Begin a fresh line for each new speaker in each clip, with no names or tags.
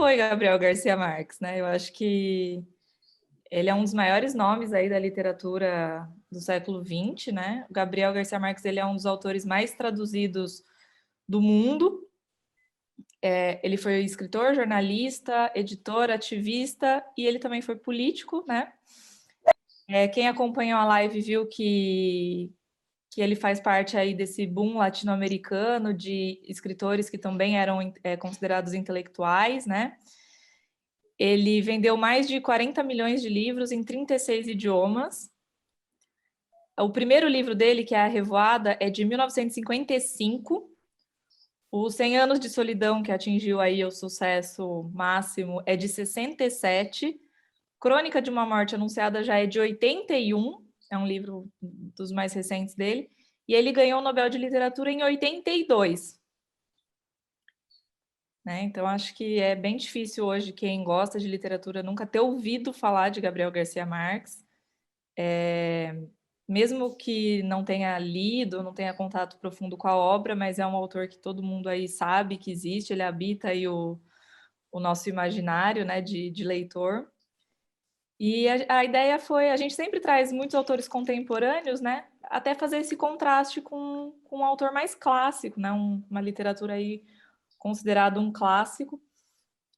foi Gabriel Garcia Marques, né? Eu acho que ele é um dos maiores nomes aí da literatura do século XX, né? O Gabriel Garcia Marques, ele é um dos autores mais traduzidos do mundo. Ele foi escritor, jornalista, editor, ativista e ele também foi político, né? Quem acompanhou a live viu que ele faz parte aí desse boom latino-americano de escritores que também eram considerados intelectuais, né? Ele vendeu mais de 40 milhões de livros em 36 idiomas. O primeiro livro dele, que é A Revoada, é de 1955. O 100 Anos de Solidão, que atingiu aí o sucesso máximo, é de 67. Crônica de uma Morte Anunciada já é de 81. É um livro dos mais recentes dele. E ele ganhou o Nobel de Literatura em 82. Né? Então, acho que é bem difícil hoje, quem gosta de literatura, nunca ter ouvido falar de Gabriel Garcia Marques. Mesmo que não tenha lido, não tenha contato profundo com a obra, mas é um autor que todo mundo aí sabe que existe, ele habita aí o nosso imaginário, né, de leitor. E a ideia foi, a gente sempre traz muitos autores contemporâneos, né, até fazer esse contraste com um autor mais clássico, né, uma literatura aí considerado um clássico.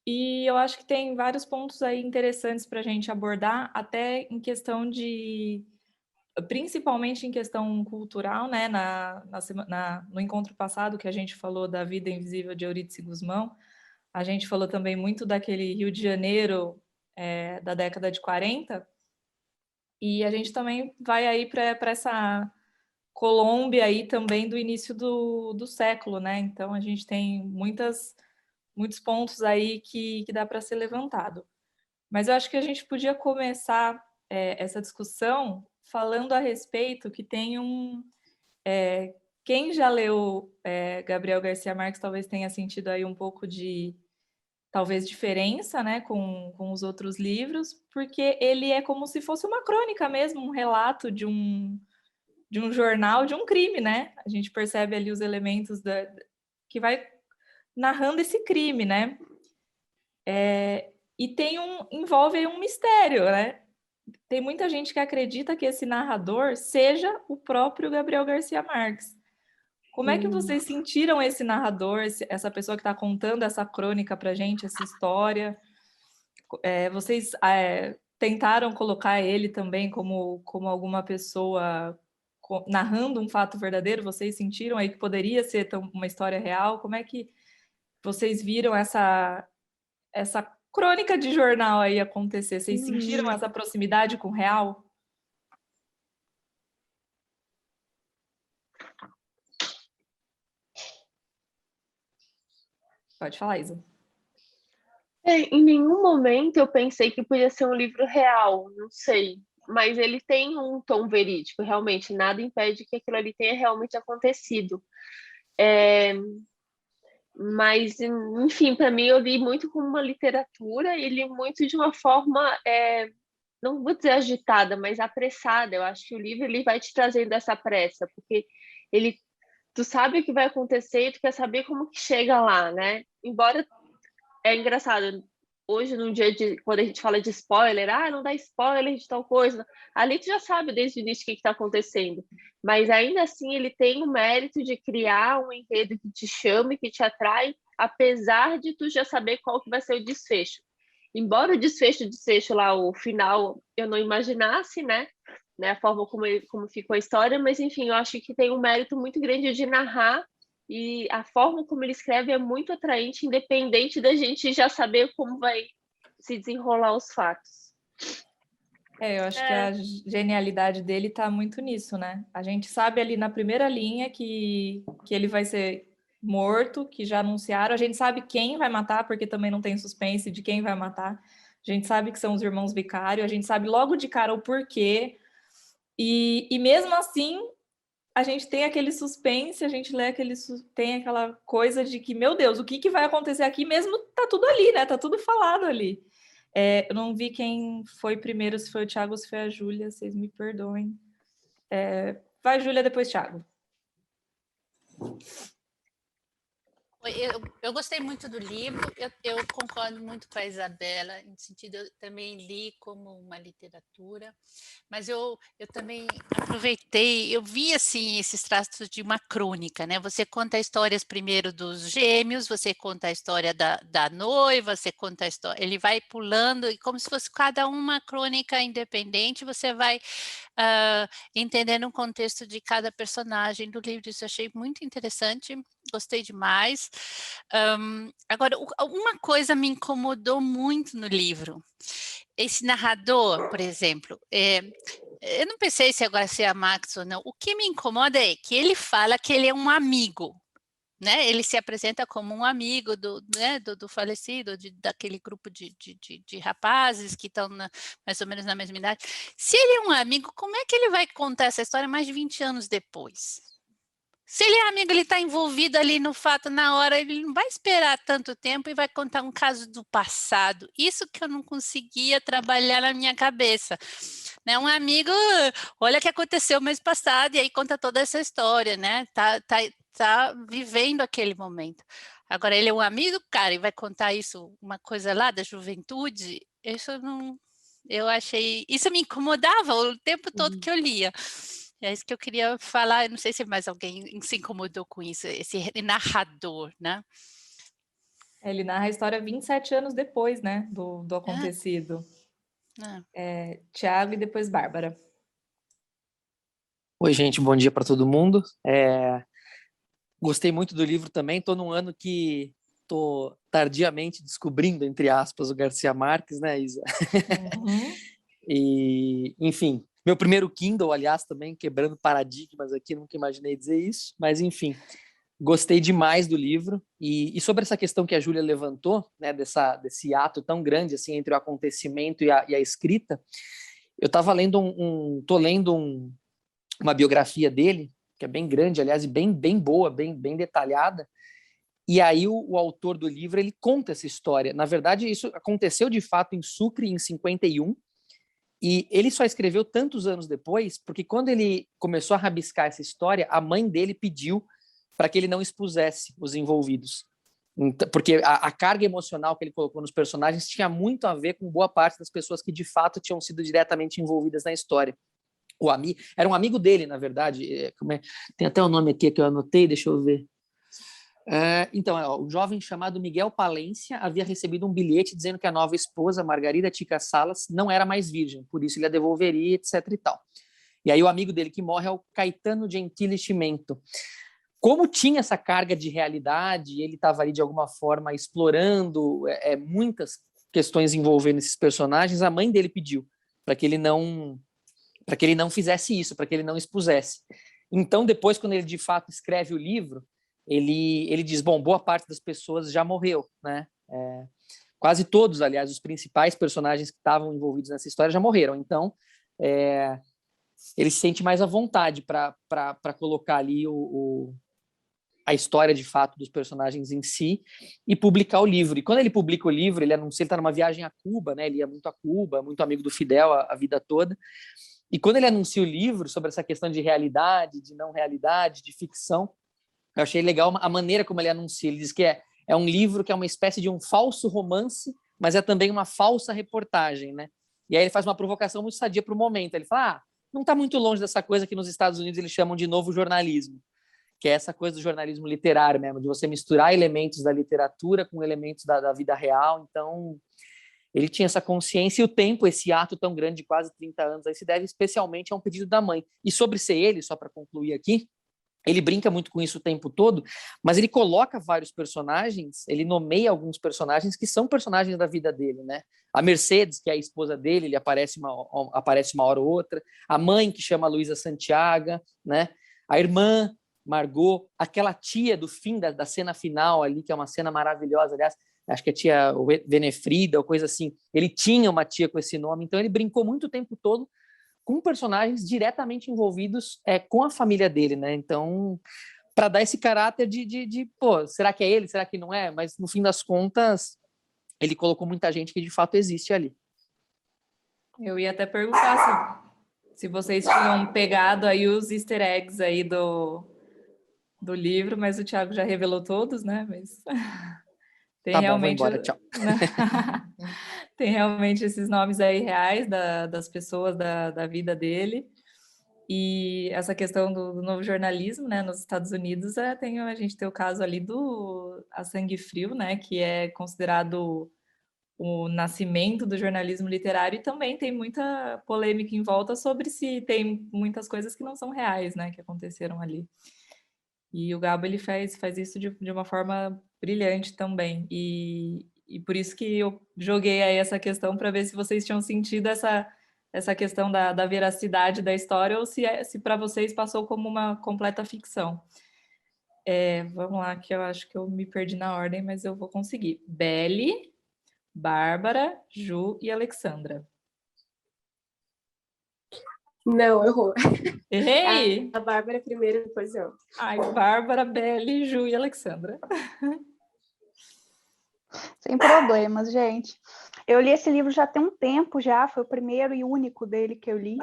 E eu acho que tem vários pontos aí interessantes para a gente abordar, até em questão principalmente em questão cultural, né? No encontro passado que a gente falou da Vida Invisível de Eurídice Gusmão, a gente falou também muito daquele Rio de Janeiro da década de 40, e a gente também vai aí para essa Colômbia aí também do início do século, né? Então a gente tem muitos pontos aí que dá para ser levantado. Mas eu acho que a gente podia começar essa discussão falando a respeito que tem quem já leu Gabriel Garcia Marques talvez tenha sentido aí um pouco de, talvez, diferença, né, com os outros livros, porque ele é como se fosse uma crônica mesmo, um relato de um jornal, de um crime, né? A gente percebe ali os elementos que vai narrando esse crime, né? E envolve aí um mistério, né? Tem muita gente que acredita que esse narrador seja o próprio Gabriel Garcia Marques. Como é que vocês sentiram esse narrador, essa pessoa que está contando essa crônica para a gente, essa história? Vocês tentaram colocar ele também como alguma pessoa narrando um fato verdadeiro? Vocês sentiram aí que poderia ser uma história real? Como é que vocês viram essa crônica de jornal aí acontecer? Vocês sentiram essa proximidade com o real? Pode falar, Isa.
Em nenhum momento eu pensei que podia ser um livro real, não sei. Mas ele tem um tom verídico, realmente. Nada impede que aquilo ali tenha realmente acontecido. Mas, enfim, para mim eu li muito como uma literatura e li muito de uma forma, não vou dizer agitada, mas apressada. Eu acho que o livro ele vai te trazendo essa pressa, porque tu sabe o que vai acontecer e tu quer saber como que chega lá, né? Embora é engraçado, hoje no dia quando a gente fala de spoiler, não dá spoiler de tal coisa, ali tu já sabe desde o início o que está acontecendo, mas ainda assim ele tem o mérito de criar um enredo que te chame, que te atrai, apesar de tu já saber qual que vai ser o desfecho. Embora o desfecho lá, o final, eu não imaginasse, né? A forma como ficou a história, mas enfim, eu acho que tem um mérito muito grande de narrar e a forma como ele escreve é muito atraente, independente da gente já saber como vai se desenrolar os fatos.
Eu acho que a genialidade dele está muito nisso, né? A gente sabe ali na primeira linha que ele vai ser morto, que já anunciaram. A gente sabe quem vai matar, porque também não tem suspense de quem vai matar. A gente sabe que são os irmãos Vicário, a gente sabe logo de cara o porquê. E mesmo assim, a gente tem aquele suspense, a gente lê tem aquela coisa de que, meu Deus, o que vai acontecer aqui mesmo? Tá tudo ali, né? Tá tudo falado ali. Eu não vi quem foi primeiro, se foi o Thiago ou se foi a Júlia, vocês me perdoem. Vai, Júlia, depois Thiago.
Eu gostei muito do livro, eu concordo muito com a Isabela, no sentido, eu também li como uma literatura, mas eu também aproveitei, eu vi assim esses traços de uma crônica, né? Você conta histórias primeiro dos gêmeos, você conta a história da noiva, você conta a história, ele vai pulando, e como se fosse cada uma crônica independente, você vai entendendo o contexto de cada personagem do livro. Isso eu achei muito interessante, gostei demais. Agora, uma coisa me incomodou muito no livro. Esse narrador, por exemplo, eu não pensei se agora se é a Max ou não. O que me incomoda é que ele fala que ele é um amigo, né? Ele se apresenta como um amigo do falecido, daquele grupo de rapazes que estão mais ou menos na mesma idade. Se ele é um amigo, como é que ele vai contar essa história mais de 20 anos depois? Se ele é amigo, ele está envolvido ali no fato na hora, ele não vai esperar tanto tempo e vai contar um caso do passado. Isso que eu não conseguia trabalhar na minha cabeça. Né? Um amigo, olha o que aconteceu mês passado, e aí conta toda essa história, né? Tá vivendo aquele momento. Agora, ele é um amigo, cara, e vai contar isso, uma coisa lá da juventude, isso não. Eu achei. Isso me incomodava o tempo todo que eu lia. É isso que eu queria falar. Eu não sei se mais alguém se incomodou com isso, esse narrador, né?
Ele narra a história 27 anos depois, né, do
Ah,
acontecido.
ah.
Tiago e depois Bárbara.
Oi, gente, bom dia para todo mundo. Gostei muito do livro também. Estou num ano que estou tardiamente descobrindo, entre aspas, o Garcia Marques, né, Isa?
Uhum.
E, enfim, meu primeiro Kindle, aliás, também quebrando paradigmas aqui, nunca imaginei dizer isso, mas enfim, gostei demais do livro. E sobre essa questão que a Júlia levantou, né, desse ato tão grande assim entre o acontecimento e a escrita, eu estava lendo tô lendo uma biografia dele, que é bem grande, aliás, e bem boa, bem detalhada. E aí o autor do livro, ele conta essa história. Na verdade, isso aconteceu de fato em Sucre em 51, e ele só escreveu tantos anos depois, porque quando ele começou a rabiscar essa história, a mãe dele pediu para que ele não expusesse os envolvidos. Porque a carga emocional que ele colocou nos personagens tinha muito a ver com boa parte das pessoas que de fato tinham sido diretamente envolvidas na história. Era um amigo dele, na verdade. Tem até o nome aqui que eu anotei, deixa eu ver. Então, o jovem chamado Miguel Palência havia recebido um bilhete dizendo que a nova esposa, Margarida Tica Salas, não era mais virgem, por isso ele a devolveria, etc. e tal. E aí o amigo dele que morre é o Caetano Gentili Chimento. Como tinha essa carga de realidade, ele estava ali de alguma forma explorando muitas questões envolvendo esses personagens, a mãe dele pediu para que ele não fizesse isso, para que ele não expusesse. Então, depois, quando ele de fato escreve o livro, ele diz, bom, boa parte das pessoas já morreu, né? Quase todos, aliás, os principais personagens que estavam envolvidos nessa história já morreram. Então, ele se sente mais à vontade para colocar ali a história de fato dos personagens em si e publicar o livro. E quando ele publica o livro, ele anuncia, ele está numa viagem a Cuba, né? Ele ia muito a Cuba, muito amigo do Fidel a vida toda. E quando ele anuncia o livro sobre essa questão de realidade, de não realidade, de ficção, eu achei legal a maneira como ele anuncia. Ele diz que é um livro que é uma espécie de um falso romance, mas é também uma falsa reportagem, né? E aí ele faz uma provocação muito sadia para o momento. Ele fala, não está muito longe dessa coisa que nos Estados Unidos eles chamam de novo jornalismo, que é essa coisa do jornalismo literário mesmo, de você misturar elementos da literatura com elementos da vida real. Então, ele tinha essa consciência, e o tempo, esse ato tão grande de quase 30 anos, aí se deve especialmente a um pedido da mãe. E sobre ser ele, só para concluir aqui, ele brinca muito com isso o tempo todo, mas ele coloca vários personagens, ele nomeia alguns personagens que são personagens da vida dele, né? A Mercedes, que é a esposa dele, ele aparece uma hora ou outra. A mãe, que chama Luísa Santiago, né? A irmã, Margot, aquela tia do fim da cena final ali, que é uma cena maravilhosa, aliás, acho que a tia Venefrida ou coisa assim, ele tinha uma tia com esse nome, então ele brincou muito o tempo todo com personagens diretamente envolvidos com a família dele, né? Então, para dar esse caráter pô, será que é ele? Será que não é? Mas, no fim das contas, ele colocou muita gente que de fato existe ali.
Eu ia até perguntar se vocês tinham pegado aí os easter eggs aí do livro, mas o Thiago já revelou todos, né? Mas tem
Tá bom, vou
realmente,
embora, tchau.
tem realmente esses nomes aí reais das pessoas da vida dele. E essa questão do novo jornalismo, né, nos Estados Unidos, a gente tem o caso ali do A Sangue Frio, né, que é considerado o nascimento do jornalismo literário, e também tem muita polêmica em volta sobre se tem muitas coisas que não são reais, né, que aconteceram ali. E o Gabo, ele faz isso de uma forma brilhante também. E por isso que eu joguei aí essa questão para ver se vocês tinham sentido essa questão da veracidade da história ou se para vocês passou como uma completa ficção. Vamos lá, que eu acho que eu me perdi na ordem, mas eu vou conseguir. Belle, Bárbara, Ju e Alexandra.
Não, errou.
Errei!
A Bárbara primeiro, depois eu.
Ai, Bárbara, Belle, Ju e Alexandra.
Sem problemas, gente. Eu li esse livro já tem um tempo já, foi o primeiro e único dele que eu li,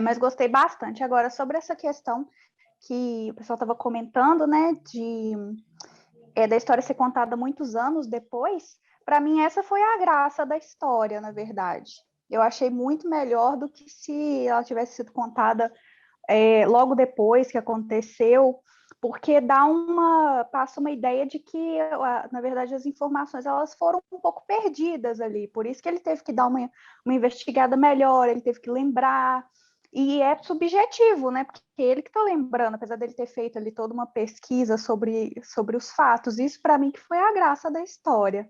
mas gostei bastante. Agora, sobre essa questão que o pessoal estava comentando, né, da história ser contada muitos anos depois, para mim essa foi a graça da história, na verdade. Eu achei muito melhor do que se ela tivesse sido contada logo depois que aconteceu, porque passa uma ideia de que, na verdade, as informações elas foram um pouco perdidas ali, por isso que ele teve que dar uma investigada melhor, ele teve que lembrar, e é subjetivo, né? Porque ele que está lembrando, apesar dele ter feito ali toda uma pesquisa sobre os fatos, isso para mim que foi a graça da história,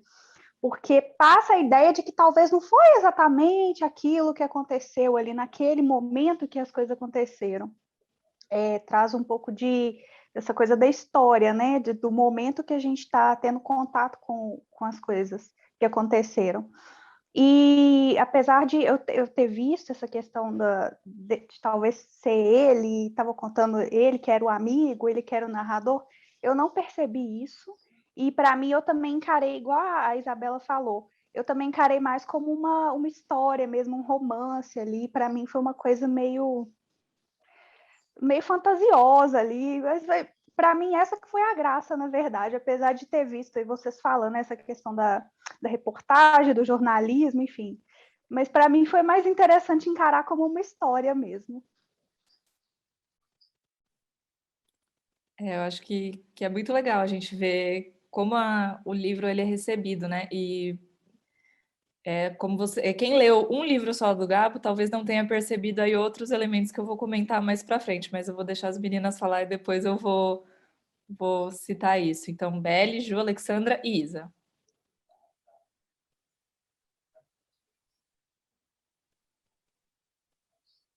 porque passa a ideia de que talvez não foi exatamente aquilo que aconteceu ali naquele momento que as coisas aconteceram. Traz um pouco dessa coisa da história, né? Do momento que a gente está tendo contato com as coisas que aconteceram. E apesar de eu ter visto essa questão de talvez ser ele, estava contando ele que era o amigo, ele que era o narrador, eu não percebi isso. E para mim eu também encarei, igual a Isabela falou, eu também encarei mais como uma história mesmo, um romance ali. Para mim foi uma coisa meio fantasiosa ali, mas para mim essa que foi a graça, na verdade, apesar de ter visto aí vocês falando essa questão da reportagem, do jornalismo, enfim. Mas para mim foi mais interessante encarar como uma história mesmo.
Eu acho que é muito legal a gente ver como o livro ele é recebido, né? E como quem leu um livro só do Gabo, talvez não tenha percebido aí outros elementos que eu vou comentar mais para frente, mas eu vou deixar as meninas falar e depois eu vou citar isso. Então, Belle, Ju, Alexandra e Isa.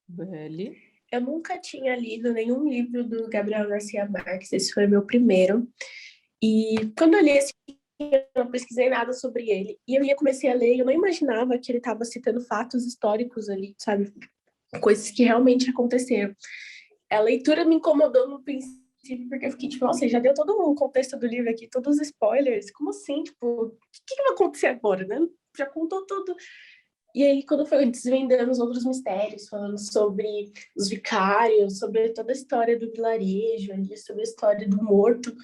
Belle.
Eu nunca tinha lido nenhum livro do Gabriel Garcia Marques, esse foi meu primeiro. E quando eu li esse eu não pesquisei nada sobre ele. E comecei a ler e eu não imaginava que ele estava citando fatos históricos ali, sabe? Coisas que realmente aconteceram. A leitura me incomodou no princípio, porque eu fiquei tipo, nossa, já deu todo o contexto do livro aqui, todos os spoilers. Como assim? Tipo, o que vai acontecer agora, né? Já contou tudo. E aí, quando foi desvendando os outros mistérios, falando sobre os vicários, sobre toda a história do vilarejo, sobre a história do morto,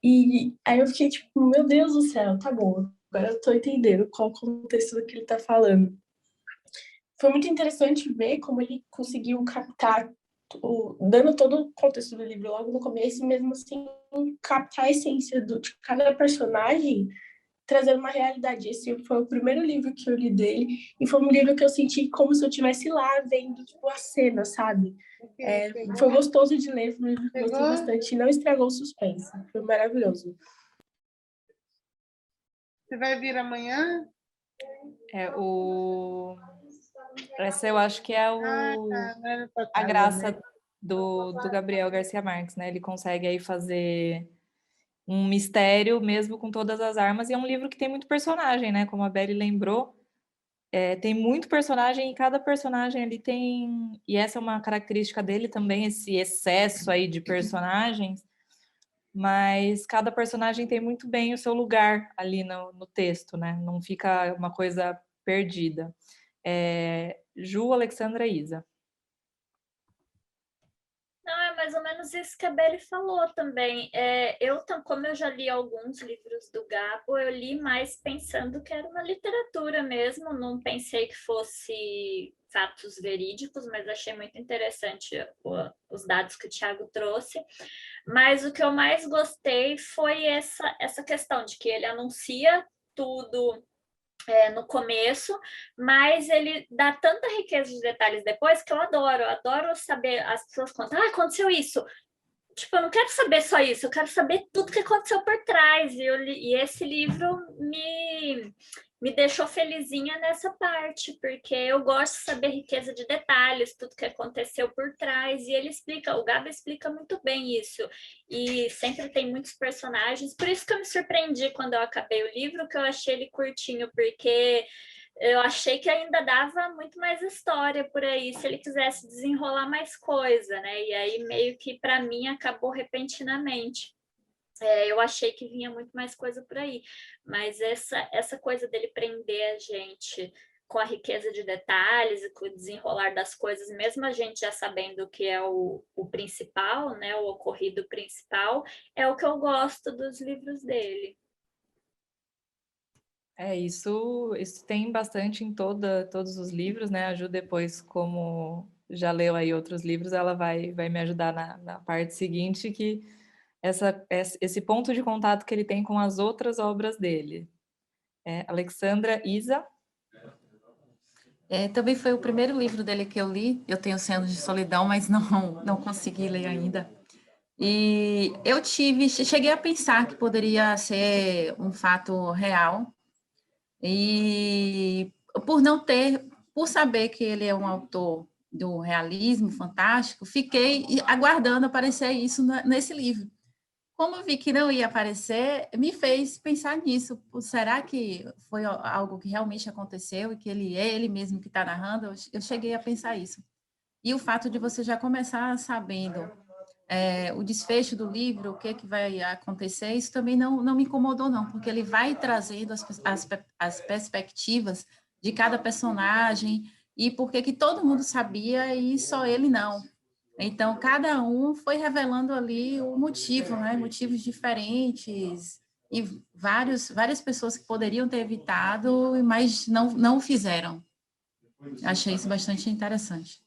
e aí eu fiquei tipo, meu Deus do céu, tá bom, agora eu tô entendendo qual o contexto do que ele tá falando. Foi muito interessante ver como ele conseguiu captar, dando todo o contexto do livro logo no começo, e mesmo assim captar a essência de cada personagem, trazendo uma realidade. Esse foi o primeiro livro que eu li dele, e foi um livro que eu senti como se eu estivesse lá vendo tipo, a cena, sabe? Foi gostoso de ler, foi um livro que eu gostei bastante, e não estragou o suspense, foi maravilhoso.
Você vai vir amanhã?
Essa eu acho que é a graça, né? do Gabriel Garcia Marques, né? Ele consegue aí fazer um mistério mesmo com todas as armas, e é um livro que tem muito personagem, né? Como a Belle lembrou, tem muito personagem, e cada personagem ali tem... E essa é uma característica dele também, esse excesso aí de personagens, mas cada personagem tem muito bem o seu lugar ali no texto, né? Não fica uma coisa perdida. Ju, Alexandra e Isa.
Não, é mais ou menos isso que a Beli falou também. Como eu já li alguns livros do Gabo, eu li mais pensando que era uma literatura mesmo, não pensei que fosse fatos verídicos, mas achei muito interessante os dados que o Thiago trouxe. Mas o que eu mais gostei foi essa questão de que ele anuncia tudo no começo, mas ele dá tanta riqueza de detalhes depois que eu adoro saber, as pessoas contam, aconteceu isso. Tipo, eu não quero saber só isso, eu quero saber tudo que aconteceu por trás. E esse livro me deixou felizinha nessa parte, porque eu gosto de saber riqueza de detalhes, tudo que aconteceu por trás, e o Gabo explica muito bem isso, e sempre tem muitos personagens, por isso que eu me surpreendi quando eu acabei o livro, que eu achei ele curtinho, porque eu achei que ainda dava muito mais história por aí, se ele quisesse desenrolar mais coisa, né? E aí meio que para mim acabou repentinamente. Eu achei que vinha muito mais coisa por aí, mas essa coisa dele prender a gente com a riqueza de detalhes e com o desenrolar das coisas, mesmo a gente já sabendo o que é o principal, né, o ocorrido principal, é o que eu gosto dos livros dele.
Isso tem bastante em todos os livros, né? A Ju depois, como já leu aí outros livros, ela vai me ajudar na parte seguinte, que esse ponto de contato que ele tem com as outras obras dele. Alexandra, Isa?
Também foi o primeiro livro dele que eu li. Eu tenho 100 Anos de Solidão, mas não consegui ler ainda. E cheguei a pensar que poderia ser um fato real. E por saber que ele é um autor do realismo fantástico, fiquei aguardando aparecer isso nesse livro. Como eu vi que não ia aparecer, me fez pensar nisso. Será que foi algo que realmente aconteceu e que ele mesmo que está narrando? Eu cheguei a pensar isso. E o fato de você já começar sabendo o desfecho do livro, o que vai acontecer, isso também não me incomodou, não, porque ele vai trazendo as perspectivas de cada personagem e por que todo mundo sabia e só ele não. Então, cada um foi revelando ali o motivo, né? Motivos diferentes e várias pessoas que poderiam ter evitado, mas não o fizeram. Achei isso bastante interessante.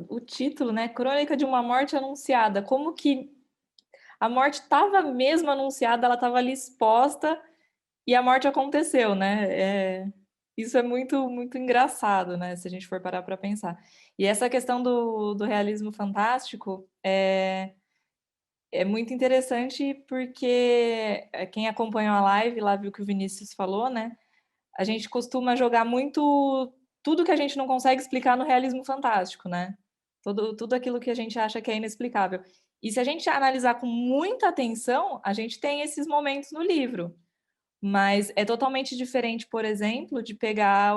O título, né? Crônica de uma Morte Anunciada. Como que a morte estava mesmo anunciada, ela estava ali exposta e a morte aconteceu, né? Isso é muito, muito engraçado, né? Se a gente for parar para pensar. E essa questão do realismo fantástico é muito interessante porque quem acompanhou a live lá viu que o Vinícius falou, né? A gente costuma jogar muito tudo que a gente não consegue explicar no realismo fantástico, né? Tudo aquilo que a gente acha que é inexplicável. E se a gente analisar com muita atenção, a gente tem esses momentos no livro. Mas é totalmente diferente, por exemplo, de pegar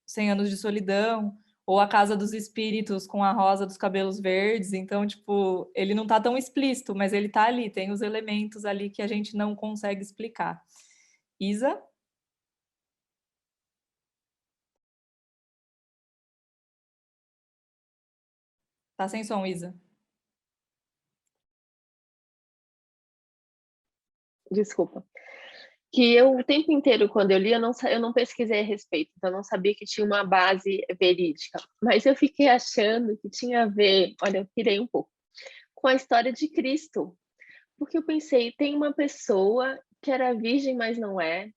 100 Anos de Solidão ou A Casa dos Espíritos com a Rosa dos Cabelos Verdes. Então, tipo, ele não tá tão explícito, mas ele tá ali, tem os elementos ali que a gente não consegue explicar. Isa? Tá sem som, Isa.
Desculpa. Que eu, o tempo inteiro, quando eu li, eu não pesquisei a respeito, então eu não sabia que tinha uma base verídica. Mas eu fiquei achando que tinha a ver, olha, eu pirei um pouco, com a história de Cristo. Porque eu pensei, tem uma pessoa que era virgem, mas não é.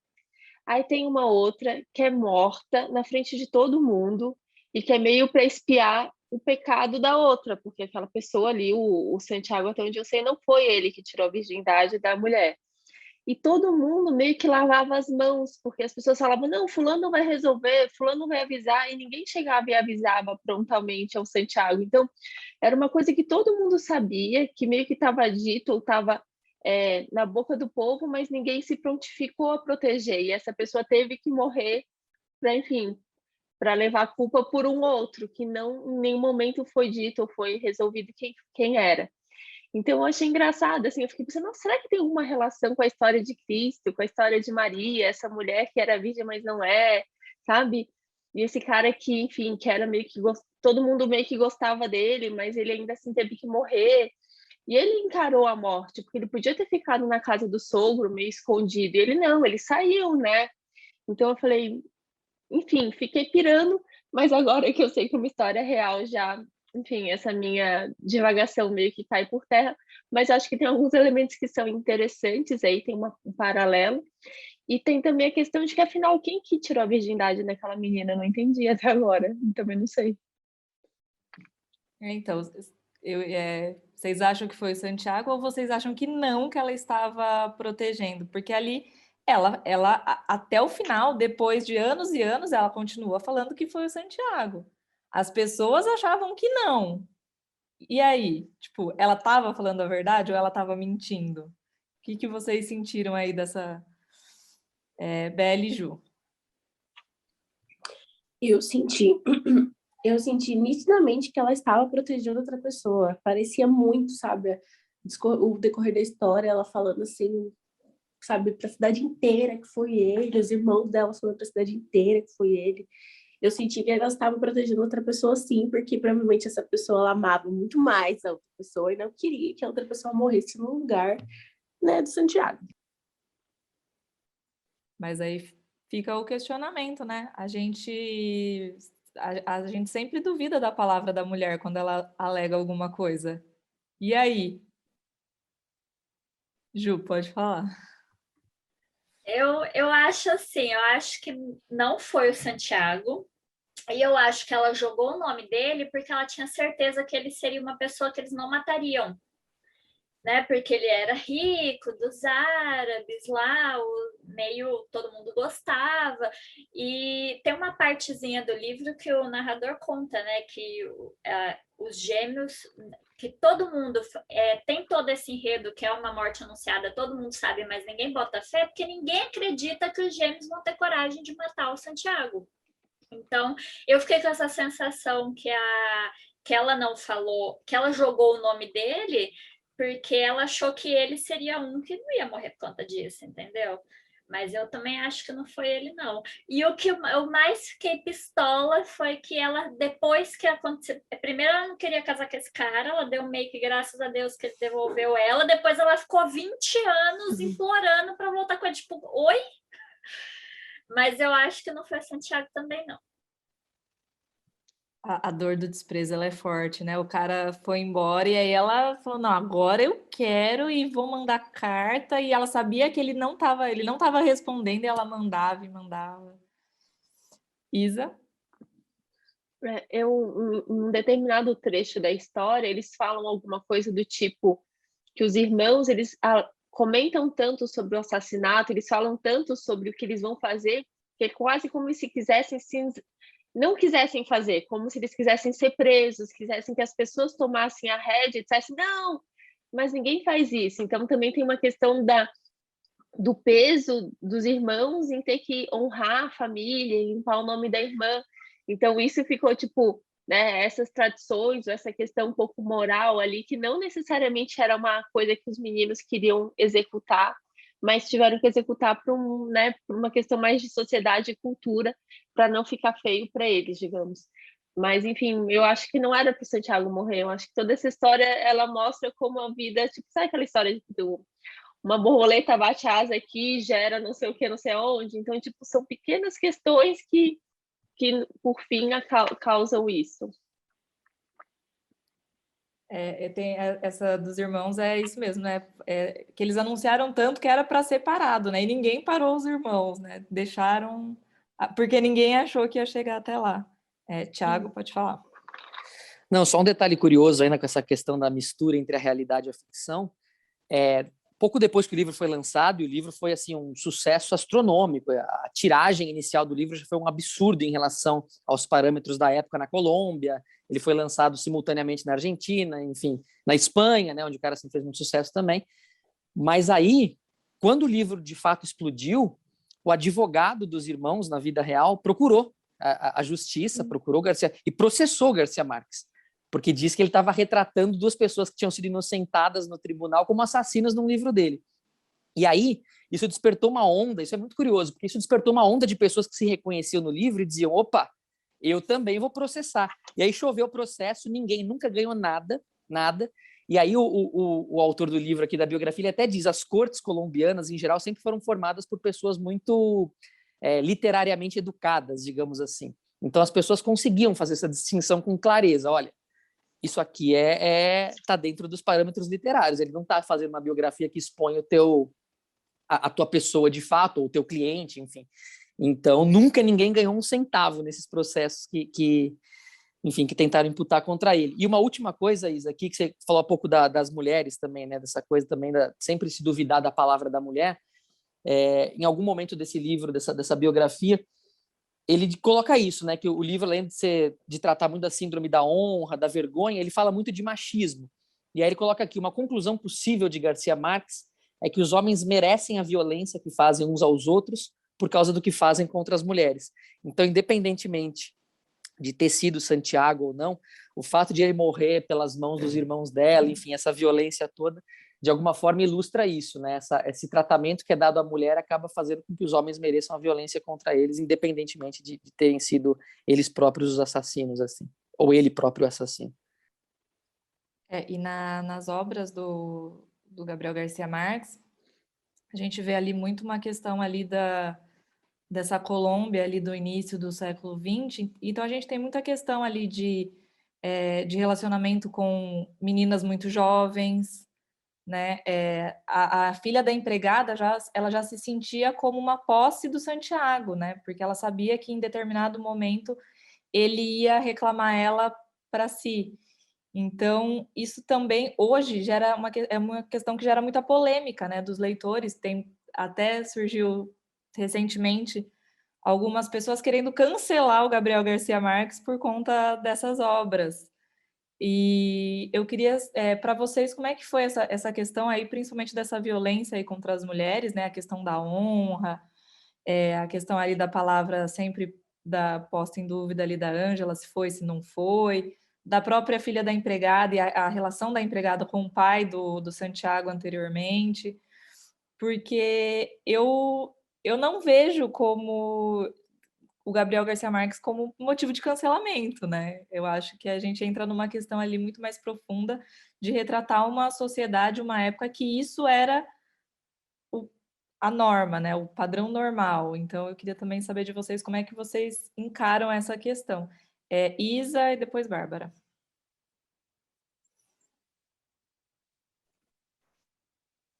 Aí tem uma outra que é morta na frente de todo mundo e que é meio para espiar o pecado da outra, porque aquela pessoa ali, o Santiago, até onde eu sei, não foi ele que tirou a virgindade da mulher. E todo mundo meio que lavava as mãos, porque as pessoas falavam, não, fulano vai resolver, fulano vai avisar, e ninguém chegava e avisava prontamente ao Santiago. Então, era uma coisa que todo mundo sabia, que meio que estava dito, ou estava na boca do povo, mas ninguém se prontificou a proteger, e essa pessoa teve que morrer para, enfim, para levar a culpa por um outro, que não em nenhum momento foi dito ou foi resolvido quem era. Então, eu achei engraçado, assim, eu fiquei pensando, nossa, será que tem alguma relação com a história de Cristo, com a história de Maria, essa mulher que era virgem, mas não é, sabe? E esse cara que, enfim, que era meio que todo mundo meio que gostava dele, mas ele ainda assim teve que morrer. E ele encarou a morte, porque ele podia ter ficado na casa do sogro, meio escondido. E ele não, ele saiu, né? Então eu falei, enfim, fiquei pirando, mas agora que eu sei que uma história real já, enfim, essa minha divagação meio que cai por terra, mas acho que tem alguns elementos que são interessantes aí, tem um paralelo. E tem também a questão de que, afinal, quem que tirou a virgindade daquela menina? Eu não entendi até agora, também não sei.
Então, vocês acham que foi o Santiago ou vocês acham que não, que ela estava protegendo? Porque ali, até o final, depois de anos e anos, ela continua falando que foi o Santiago. As pessoas achavam que não. E aí? Tipo, ela estava falando a verdade ou ela estava mentindo? O que vocês sentiram aí dessa Belle e Ju?
Eu senti nitidamente que ela estava protegendo outra pessoa. Parecia muito, sabe, o decorrer da história, ela falando assim, sabe, para a cidade inteira que foi ele, os irmãos dela falando para a cidade inteira que foi ele. Eu senti que ela estava protegendo outra pessoa, sim, porque provavelmente essa pessoa ela amava muito mais a outra pessoa e não queria que a outra pessoa morresse no lugar, né, do Santiago.
Mas aí fica o questionamento, né? A gente sempre duvida da palavra da mulher quando ela alega alguma coisa. E aí? Ju, pode falar.
Eu acho assim, eu acho que não foi o Santiago. E eu acho que ela jogou o nome dele porque ela tinha certeza que ele seria uma pessoa que eles não matariam. Né? Porque ele era rico, dos árabes lá, meio todo mundo gostava. E tem uma partezinha do livro que o narrador conta, né? Que os gêmeos, que todo mundo tem todo esse enredo que é uma morte anunciada, todo mundo sabe, mas ninguém bota fé, porque ninguém acredita que os gêmeos vão ter coragem de matar o Santiago. Então, eu fiquei com essa sensação que ela não falou, que ela jogou o nome dele, porque ela achou que ele seria um que não ia morrer por conta disso, entendeu? Mas eu também acho que não foi ele, não. E o que eu mais fiquei pistola foi que ela, depois que aconteceu... Primeiro, ela não queria casar com esse cara, ela deu meio que graças a Deus que ele devolveu ela. Depois, ela ficou 20 anos implorando para voltar com ele. Tipo, oi? Mas eu acho que não foi Santiago também, não.
A dor do desprezo, ela é forte, né? O cara foi embora e aí ela falou, não, agora eu quero e vou mandar carta. E ela sabia que ele não estava respondendo e ela mandava e mandava. Isa?
Um determinado trecho da história, eles falam alguma coisa do tipo que os irmãos, eles comentam tanto sobre o assassinato, eles falam tanto sobre o que eles vão fazer, que é quase como se não quisessem fazer, como se eles quisessem ser presos, quisessem que as pessoas tomassem a rédea e dissessem, não, mas ninguém faz isso. Então, também tem uma questão do peso dos irmãos em ter que honrar a família, limpar o nome da irmã. Então, isso ficou, tipo, né, essas tradições, essa questão um pouco moral ali, que não necessariamente era uma coisa que os meninos queriam executar, mas tiveram que executar por uma questão mais de sociedade e cultura, para não ficar feio para eles, digamos. Mas, enfim, eu acho que não era para o Santiago morrer. Eu acho que toda essa história, ela mostra como a vida... Tipo, sabe aquela história uma borboleta bate asa aqui, gera não sei o que, não sei aonde? Então, tipo, são pequenas questões que por fim, causam isso.
Tem essa dos irmãos, é isso mesmo, né? Que eles anunciaram tanto que era para ser parado, né? E ninguém parou os irmãos, né? Deixaram... Porque ninguém achou que ia chegar até lá. Thiago, pode falar.
Não, só um detalhe curioso ainda com essa questão da mistura entre a realidade e a ficção. Pouco depois que o livro foi lançado, e o livro foi assim um sucesso astronômico. A tiragem inicial do livro já foi um absurdo em relação aos parâmetros da época na Colômbia. Ele foi lançado simultaneamente na Argentina, enfim, na Espanha, né, onde o cara assim, fez muito sucesso também. Mas aí, quando o livro de fato explodiu, o advogado dos irmãos na vida real procurou a justiça, procurou Garcia e processou Garcia Marques, porque diz que ele estava retratando duas pessoas que tinham sido inocentadas no tribunal como assassinas num livro dele. E aí, isso despertou uma onda, isso é muito curioso, porque isso despertou uma onda de pessoas que se reconheciam no livro e diziam, opa, eu também vou processar. E aí choveu o processo, ninguém nunca ganhou nada. E aí o autor do livro aqui da biografia, ele até diz, as cortes colombianas, em geral, sempre foram formadas por pessoas muito literariamente educadas, digamos assim. Então as pessoas conseguiam fazer essa distinção com clareza. Olha, isso aqui tá dentro dos parâmetros literários. Ele não está fazendo uma biografia que expõe a tua pessoa de fato, ou o teu cliente, enfim. Então, nunca ninguém ganhou um centavo nesses processos que tentaram imputar contra ele. E uma última coisa, Isa, aqui, que você falou há pouco das mulheres também, né? Dessa coisa também, sempre se duvidar da palavra da mulher. Em algum momento desse livro, dessa biografia, ele coloca isso, né? Que o livro, além de tratar muito da síndrome da honra, da vergonha, ele fala muito de machismo. E aí ele coloca aqui, uma conclusão possível de Garcia Marques é que os homens merecem a violência que fazem uns aos outros por causa do que fazem contra as mulheres. Então, independentemente de ter sido Santiago ou não, o fato de ele morrer pelas mãos dos irmãos dela, enfim, essa violência toda, de alguma forma ilustra isso, né? Esse tratamento que é dado à mulher acaba fazendo com que os homens mereçam a violência contra eles, independentemente de terem sido eles próprios os assassinos, assim, ou ele próprio assassino.
E nas obras do Gabriel Garcia Marques, a gente vê ali muito uma questão ali dessa Colômbia ali do início do século XX. Então a gente tem muita questão ali de relacionamento com meninas muito jovens, né? A filha da empregada ela já se sentia como uma posse do Santiago, né? Porque ela sabia que em determinado momento ele ia reclamar ela para si. Então, isso também, hoje, é uma questão que gera muita polêmica, né, dos leitores. Até surgiu recentemente algumas pessoas querendo cancelar o Gabriel Garcia Marques por conta dessas obras. E eu queria, para vocês, como é que foi essa questão aí, principalmente dessa violência aí contra as mulheres, né, a questão da honra, a questão ali da palavra sempre posta em dúvida ali da Ângela, se foi, se não foi, da própria filha da empregada e a relação da empregada com o pai do Santiago anteriormente, porque eu não vejo como o Gabriel Garcia Marques como motivo de cancelamento, né? Eu acho que a gente entra numa questão ali muito mais profunda de retratar uma sociedade, uma época que isso era a norma, né? O padrão normal. Então, eu queria também saber de vocês como é que vocês encaram essa questão. Isa e depois Bárbara.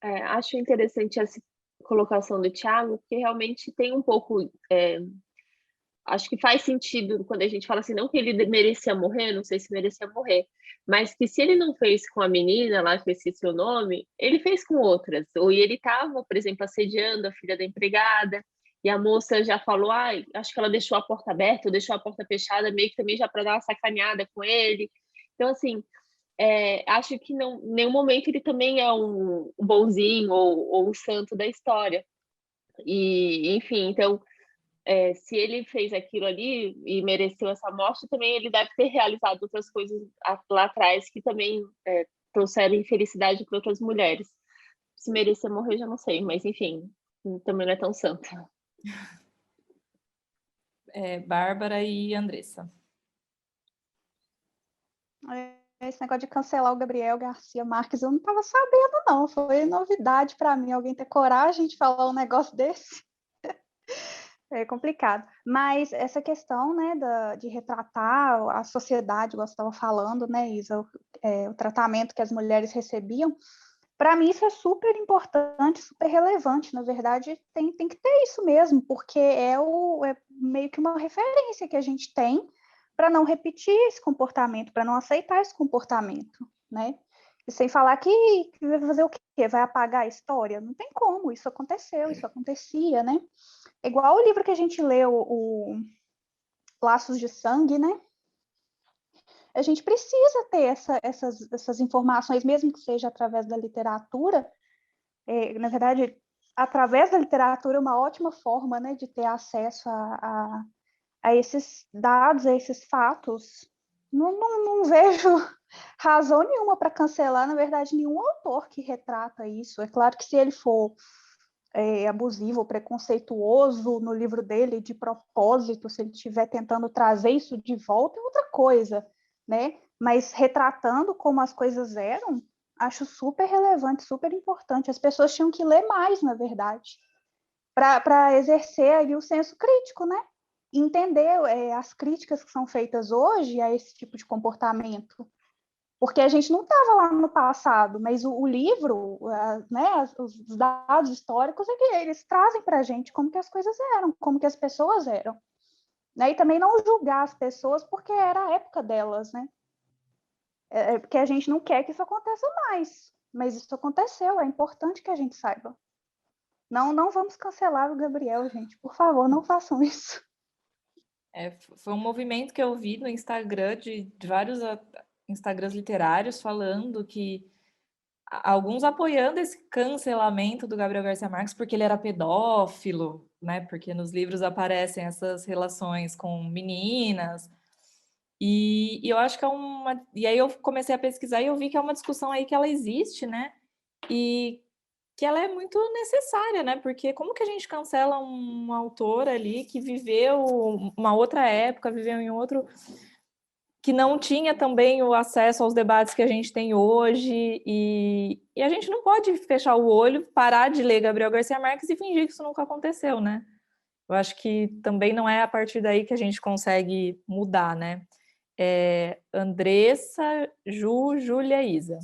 Acho interessante essa colocação do Thiago, porque realmente tem um pouco... acho que faz sentido quando a gente fala assim, não que ele merecia morrer, não sei se merecia morrer, mas que se ele não fez com a menina lá, que eu esqueci o nome, ele fez com outras. Ou ele estava, por exemplo, assediando a filha da empregada, e a moça já falou, acho que ela deixou a porta aberta, ou deixou a porta fechada, meio que também já para dar uma sacaneada com ele. Então, assim, acho que em nenhum momento ele também é um bonzinho ou um santo da história. E, enfim, então... se ele fez aquilo ali e mereceu essa morte, também ele deve ter realizado outras coisas lá atrás que também trouxeram infelicidade para outras mulheres. Se merecer morrer, já não sei, mas enfim, também não é tão santo.
Bárbara e Andressa.
Esse negócio de cancelar o Gabriel Garcia Marques, eu não estava sabendo, não. Foi novidade para mim. Alguém ter coragem de falar um negócio desse? É complicado, mas essa questão, né, de retratar a sociedade, igual você estava falando, né, Isa, o tratamento que as mulheres recebiam, para mim isso é super importante, super relevante, na verdade tem que ter isso mesmo, porque é meio que uma referência que a gente tem para não repetir esse comportamento, para não aceitar esse comportamento, né? E sem falar que vai fazer o quê? Vai apagar a história? Não tem como, isso aconteceu, isso acontecia, né? É igual o livro que a gente leu, o Laços de Sangue, né? A gente precisa ter essas informações, mesmo que seja através da literatura. Na verdade, através da literatura é uma ótima forma, né, de ter acesso a esses dados, a esses fatos. Não vejo razão nenhuma para cancelar, na verdade, nenhum autor que retrata isso. É claro que se ele for abusivo, preconceituoso no livro dele, de propósito, se ele estiver tentando trazer isso de volta, é outra coisa, né? Mas retratando como as coisas eram, acho super relevante, super importante. As pessoas tinham que ler mais, na verdade, para exercer ali o senso crítico, né? Entender as críticas que são feitas hoje a esse tipo de comportamento. Porque a gente não estava lá no passado, mas o livro, né, os dados históricos, é que eles trazem para a gente como que as coisas eram, como que as pessoas eram. Né? E também não julgar as pessoas porque era a época delas, né? Porque a gente não quer que isso aconteça mais, mas isso aconteceu, é importante que a gente saiba. Não vamos cancelar o Gabriel, gente, por favor, não façam isso.
Foi um movimento que eu vi no Instagram de vários Instagrams literários falando que alguns apoiando esse cancelamento do Gabriel Garcia Marques porque ele era pedófilo, né? Porque nos livros aparecem essas relações com meninas. E eu acho que é uma. E aí eu comecei a pesquisar e eu vi que é uma discussão aí que ela existe, né? E que ela é muito necessária, né? Porque como que a gente cancela um autor ali que viveu uma outra época, viveu em outro, que não tinha também o acesso aos debates que a gente tem hoje, e a gente não pode fechar o olho, parar de ler Gabriel Garcia Marques e fingir que isso nunca aconteceu, né? Eu acho que também não é a partir daí que a gente consegue mudar, né? Andressa, Júlia, Isa.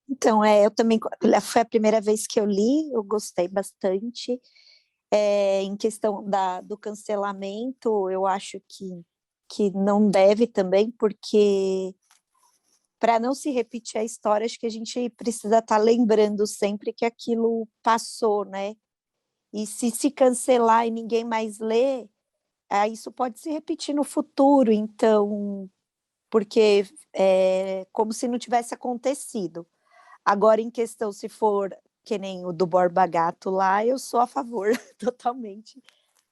Então, eu também, foi a primeira vez que eu li, eu gostei bastante. Em questão do cancelamento, eu acho que não deve também, porque para não se repetir a história, acho que a gente precisa estar lembrando sempre que aquilo passou, né? E se cancelar e ninguém mais lê, isso pode se repetir no futuro, então, porque é como se não tivesse acontecido. Agora, em questão, se for que nem o do Borba Gato lá, eu sou a favor totalmente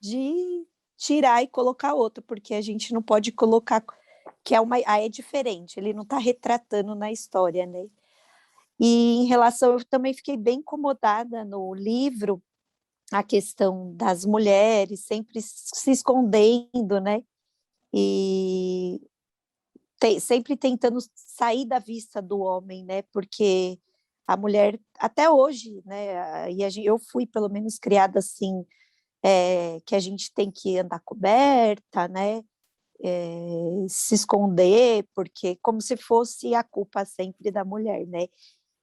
de tirar e colocar outro, porque a gente não pode colocar, que é diferente, ele não está retratando na história, né? E em relação, eu também fiquei bem incomodada no livro, a questão das mulheres sempre se escondendo, né? E sempre tentando sair da vista do homem, né? Porque a mulher, até hoje, né? Eu fui, pelo menos, criada assim, que a gente tem que andar coberta, né? Se esconder, porque como se fosse a culpa sempre da mulher, né?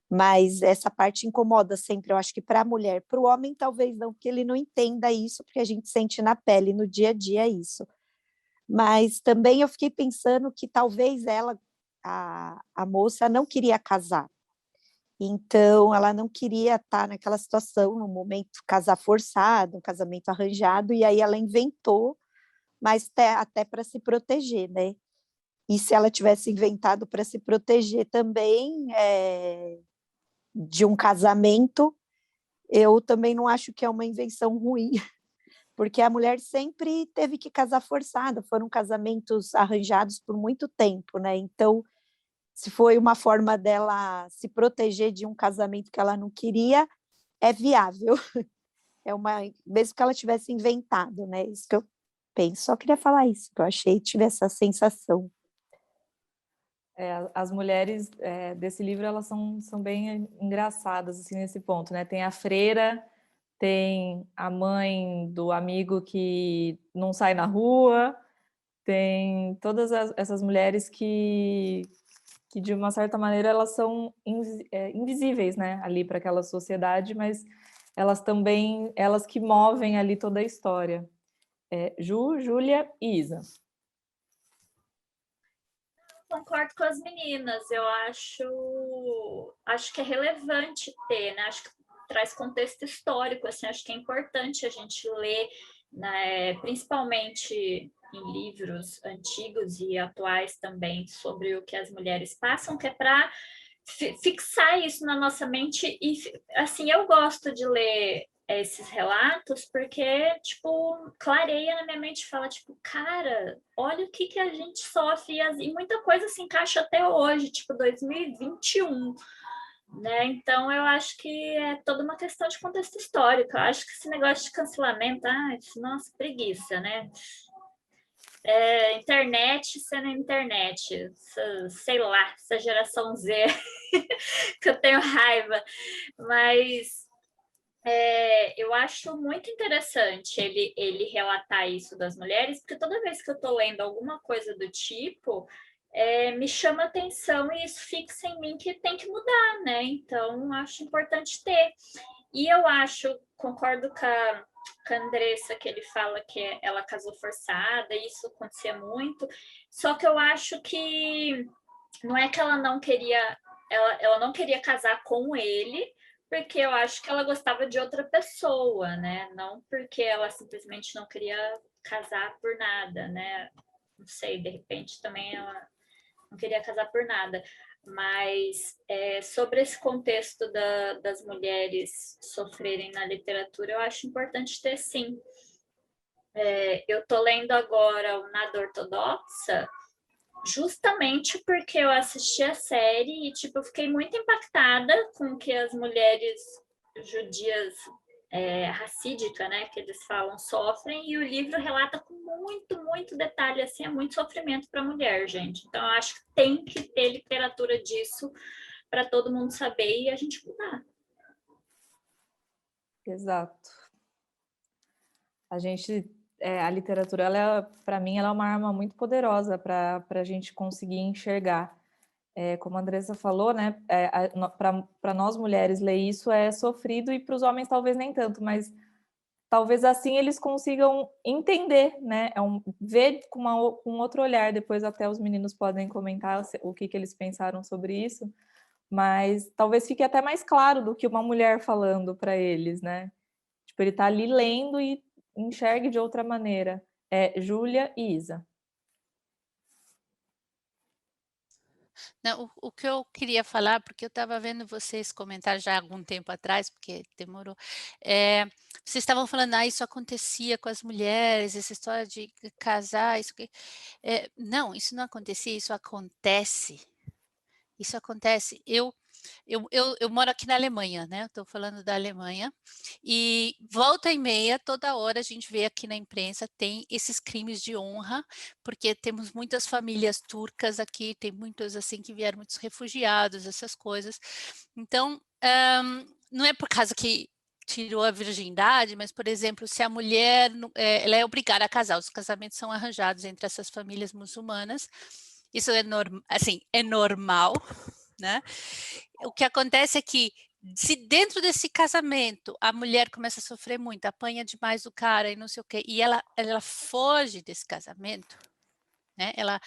Mas essa parte incomoda sempre, eu acho que para a mulher, para o homem talvez não, porque ele não entenda isso, porque a gente sente na pele, no dia a dia isso. Mas também eu fiquei pensando que talvez ela, a moça, não queria casar. Então, ela não queria estar naquela situação, no momento, casar forçado, um casamento arranjado, e aí ela inventou, mas até para se proteger, né? E se ela tivesse inventado para se proteger também de um casamento, eu também não acho que é uma invenção ruim, porque a mulher sempre teve que casar forçada, foram casamentos arranjados por muito tempo, né? Então, se foi uma forma dela se proteger de um casamento que ela não queria, é viável. Mesmo que ela tivesse inventado, né? Isso que eu penso. Só queria falar isso, que eu achei, tive essa sensação.
As mulheres desse livro, elas são bem engraçadas, assim, nesse ponto, né? Tem a freira, tem a mãe do amigo que não sai na rua, tem todas essas mulheres que de uma certa maneira elas são invisíveis, né, ali para aquela sociedade, mas elas também, elas que movem ali toda a história. Júlia e Isa.
Concordo com as meninas, eu acho que é relevante ter, né? Acho que traz contexto histórico, assim, acho que é importante a gente ler, né, principalmente em livros antigos e atuais também, sobre o que as mulheres passam, que é para fixar isso na nossa mente. E, assim, eu gosto de ler esses relatos porque, tipo, clareia na minha mente e fala, tipo, cara, olha o que a gente sofre, e muita coisa se encaixa até hoje, tipo, 2021, né? Então, eu acho que é toda uma questão de contexto histórico. Eu acho que esse negócio de cancelamento, nossa, preguiça, né? Internet sendo internet, sei lá, essa geração Z que eu tenho raiva, mas eu acho muito interessante ele relatar isso das mulheres, porque toda vez que eu estou lendo alguma coisa do tipo, me chama atenção e isso fixa em mim que tem que mudar, né? Então, acho importante ter. E eu concordo com a Andressa, que ele fala que ela casou forçada, isso acontecia muito, só que eu acho que não é que ela não queria, ela não queria casar com ele, porque eu acho que ela gostava de outra pessoa, né? Não porque ela simplesmente não queria casar por nada, né? Não sei, de repente também ela não queria casar por nada. Mas sobre esse contexto das mulheres sofrerem na literatura, eu acho importante ter, sim. Eu estou lendo agora o Nada Ortodoxa, justamente porque eu assisti a série e eu fiquei muito impactada com o que as mulheres judias racídica, né, que eles falam, sofrem, e o livro relata com muito, muito detalhe, assim, é muito sofrimento para a mulher, gente. Então, eu acho que tem que ter literatura disso para todo mundo saber e a gente mudar.
Exato. A literatura, para mim, ela é uma arma muito poderosa para a gente conseguir enxergar. Como a Andressa falou, né, para nós mulheres ler isso é sofrido e para os homens talvez nem tanto, mas talvez assim eles consigam entender, né, ver com outro olhar. Depois até os meninos podem comentar o que eles pensaram sobre isso, mas talvez fique até mais claro do que uma mulher falando para eles, né? Ele está ali lendo e enxergue de outra maneira. Júlia e Isa.
Não, o que eu queria falar, porque eu estava vendo vocês comentar já há algum tempo atrás, porque demorou, vocês estavam falando, isso acontecia com as mulheres, essa história de casar, isso que... não, isso não acontecia, isso acontece. Isso acontece. Eu moro aqui na Alemanha, né? Estou falando da Alemanha, e volta e meia, toda hora a gente vê aqui na imprensa, tem esses crimes de honra, porque temos muitas famílias turcas aqui, tem muitos assim que vieram, muitos refugiados, essas coisas. Então, não é por causa que tirou a virgindade, mas, por exemplo, se a mulher ela é obrigada a casar, os casamentos são arranjados entre essas famílias muçulmanas, isso é normal, né? O que acontece é que, se dentro desse casamento a mulher começa a sofrer muito, apanha demais do cara e não sei o quê, e ela foge desse casamento, né? Ela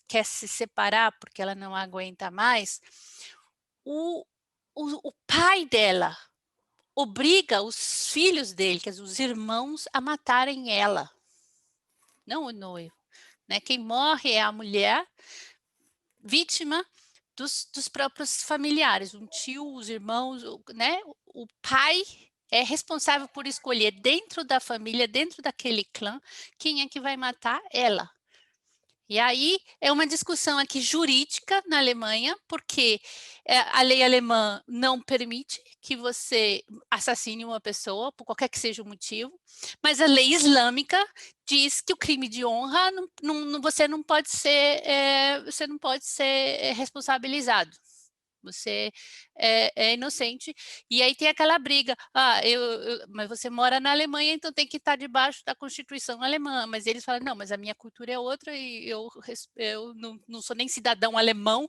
quer se separar porque ela não aguenta mais, o pai dela obriga os filhos dele, quer dizer, os irmãos, a matarem ela, não o noivo, né? Quem morre é a mulher, vítima dos próprios familiares, um tio, os irmãos, né? O pai é responsável por escolher dentro da família, dentro daquele clã, quem é que vai matar ela. E aí é uma discussão aqui jurídica na Alemanha, porque a lei alemã não permite que você assassine uma pessoa, por qualquer que seja o motivo, mas a lei islâmica diz que o crime de honra você não pode ser responsabilizado. Você é inocente. E aí tem aquela briga. Mas você mora na Alemanha, então tem que estar debaixo da Constituição alemã. Mas eles falam, não, mas a minha cultura é outra e eu não sou nem cidadão alemão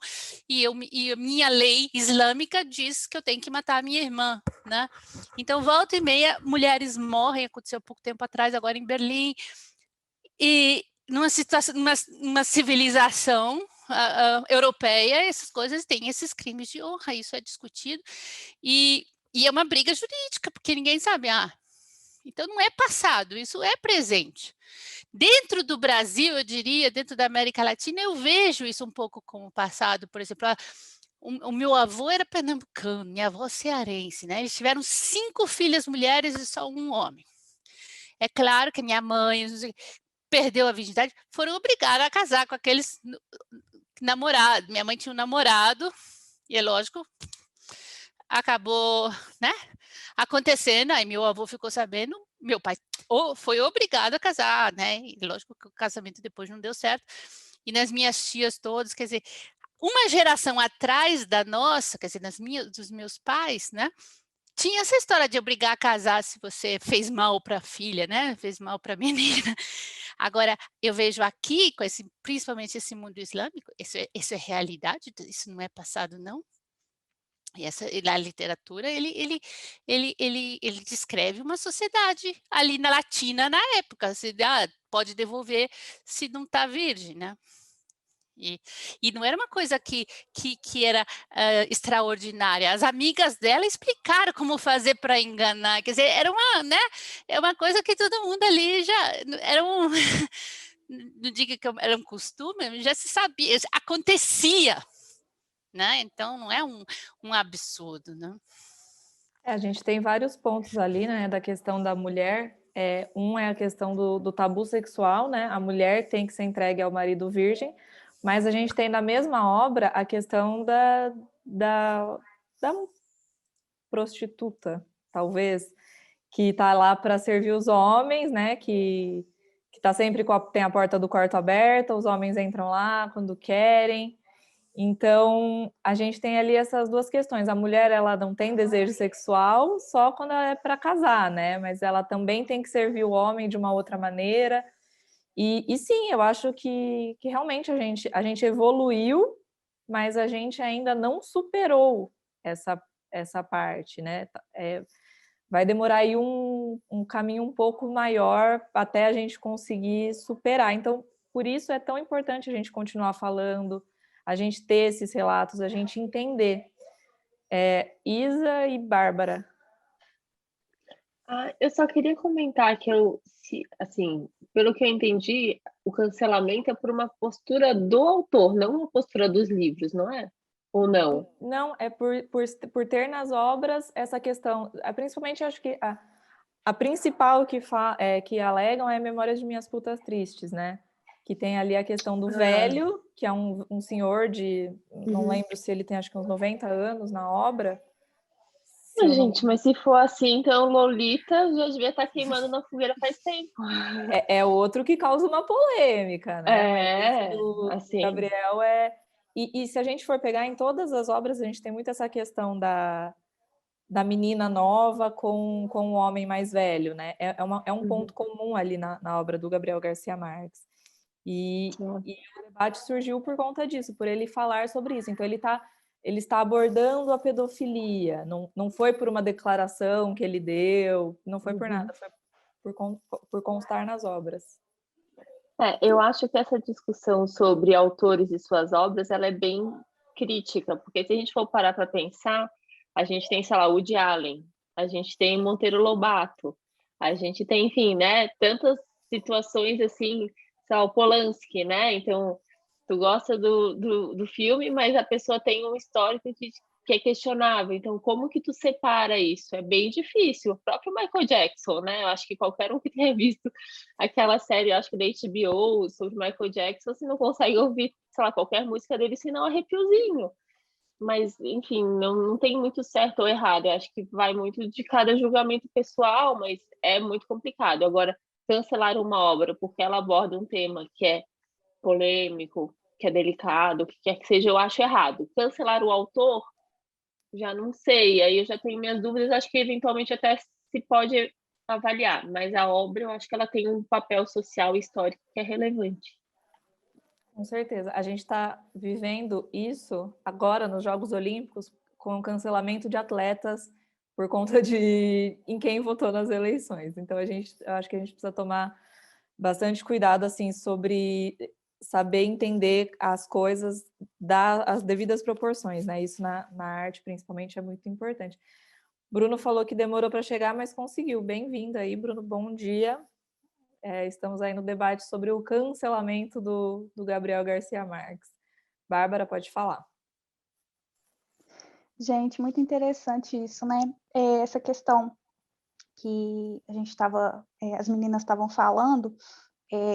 e a minha lei islâmica diz que eu tenho que matar a minha irmã, né? Então, volta e meia, mulheres morrem. Aconteceu pouco tempo atrás, agora em Berlim. E numa situação, numa civilização europeia, essas coisas têm esses crimes de honra, isso é discutido, e é uma briga jurídica, porque ninguém sabe, então não é passado, isso é presente. Dentro do Brasil, eu diria, dentro da América Latina, eu vejo isso um pouco como passado, por exemplo, o meu avô era pernambucano, minha avó cearense, né? Eles tiveram 5 filhas mulheres e só um homem. É claro que minha mãe perdeu a virgindade, foram obrigadas a casar com aqueles namorados. Minha mãe tinha um namorado, e é lógico, acabou, né, acontecendo, aí meu avô ficou sabendo, meu pai foi obrigado a casar, né, e lógico que o casamento depois não deu certo, e nas minhas tias todas, quer dizer, uma geração atrás da nossa, quer dizer, dos meus pais, né, tinha essa história de obrigar a casar se você fez mal para a filha, né, fez mal para a menina. Agora, eu vejo aqui, principalmente esse mundo islâmico, isso é realidade, isso não é passado, não. E na literatura, ele descreve uma sociedade ali na latina na época, pode devolver se não está virgem, né? E não era uma coisa que era extraordinária. As amigas dela explicaram como fazer para enganar. Quer dizer, era uma coisa que todo mundo ali já era um não diga que era um costume, já se sabia, acontecia, né? Então não é um absurdo, né?
A gente tem vários pontos ali, né, da questão da mulher. Um é a questão do tabu sexual, né? A mulher tem que ser entregue ao marido virgem, mas a gente tem na mesma obra a questão da prostituta, talvez, que está lá para servir os homens, né? Que está sempre tem a porta do quarto aberta, os homens entram lá quando querem. Então, a gente tem ali essas duas questões. A mulher, ela não tem desejo sexual só quando ela é para casar, né? Mas ela também tem que servir o homem de uma outra maneira. E sim, eu acho que realmente a gente evoluiu, mas a gente ainda não superou essa parte, né? Vai demorar aí um caminho um pouco maior até a gente conseguir superar. Então, por isso é tão importante a gente continuar falando, a gente ter esses relatos, a gente entender. Isa e Bárbara.
Eu só queria comentar que assim, pelo que eu entendi, o cancelamento é por uma postura do autor, não uma postura dos livros, não é? Ou não?
Não, é por ter nas obras essa questão. Principalmente, acho que a principal que alegam é Memórias de Minhas Putas Tristes, né? Que tem ali a questão do velho, que é um senhor não lembro se ele tem, acho que uns 90 anos na obra.
Gente, mas se for assim, então Lolita já devia estar queimando na fogueira faz tempo.
É outro que causa uma polêmica, né?
Assim.
Gabriel E se a gente for pegar em todas as obras, a gente tem muito essa questão da menina nova com o homem mais velho, né? É um ponto comum ali na obra do Gabriel Garcia Marques. E o debate surgiu por conta disso, por ele falar sobre isso. Então, ele está abordando a pedofilia. Não foi por uma declaração que ele deu, não foi por nada, foi por constar nas obras.
Eu acho que essa discussão sobre autores e suas obras, ela é bem crítica, porque se a gente for parar para pensar, a gente tem, sei lá, Woody Allen, a gente tem Monteiro Lobato, a gente tem, enfim, né, tantas situações assim, sei lá, o Polanski, né? Então, tu gosta do filme, mas a pessoa tem um histórico que é questionável. Então, como que tu separa isso? É bem difícil. O próprio Michael Jackson, né? Eu acho que qualquer um que tenha visto aquela série, acho que da HBO, sobre Michael Jackson, você não consegue ouvir, sei lá, qualquer música dele, senão arrepiozinho. Mas, enfim, não tem muito certo ou errado. Eu acho que vai muito de cada julgamento pessoal, mas é muito complicado. Agora, cancelar uma obra porque ela aborda um tema que é polêmico, que é delicado, o que quer que seja, eu acho errado. Cancelar o autor, já não sei, aí eu já tenho minhas dúvidas, acho que eventualmente até se pode avaliar, mas a obra eu acho que ela tem um papel social e histórico que é relevante.
Com certeza. A gente está vivendo isso agora nos Jogos Olímpicos com o cancelamento de atletas por conta de em quem votou nas eleições. Então, eu acho que a gente precisa tomar bastante cuidado assim sobre saber entender as coisas, dar as devidas proporções, né? Isso na arte, principalmente, é muito importante. Bruno falou que demorou para chegar, mas conseguiu. Bem-vindo aí, Bruno. Bom dia. Estamos aí no debate sobre o cancelamento do Gabriel Garcia Marques. Bárbara, pode falar.
Gente, muito interessante isso, né? Essa questão que a gente as meninas estavam falando,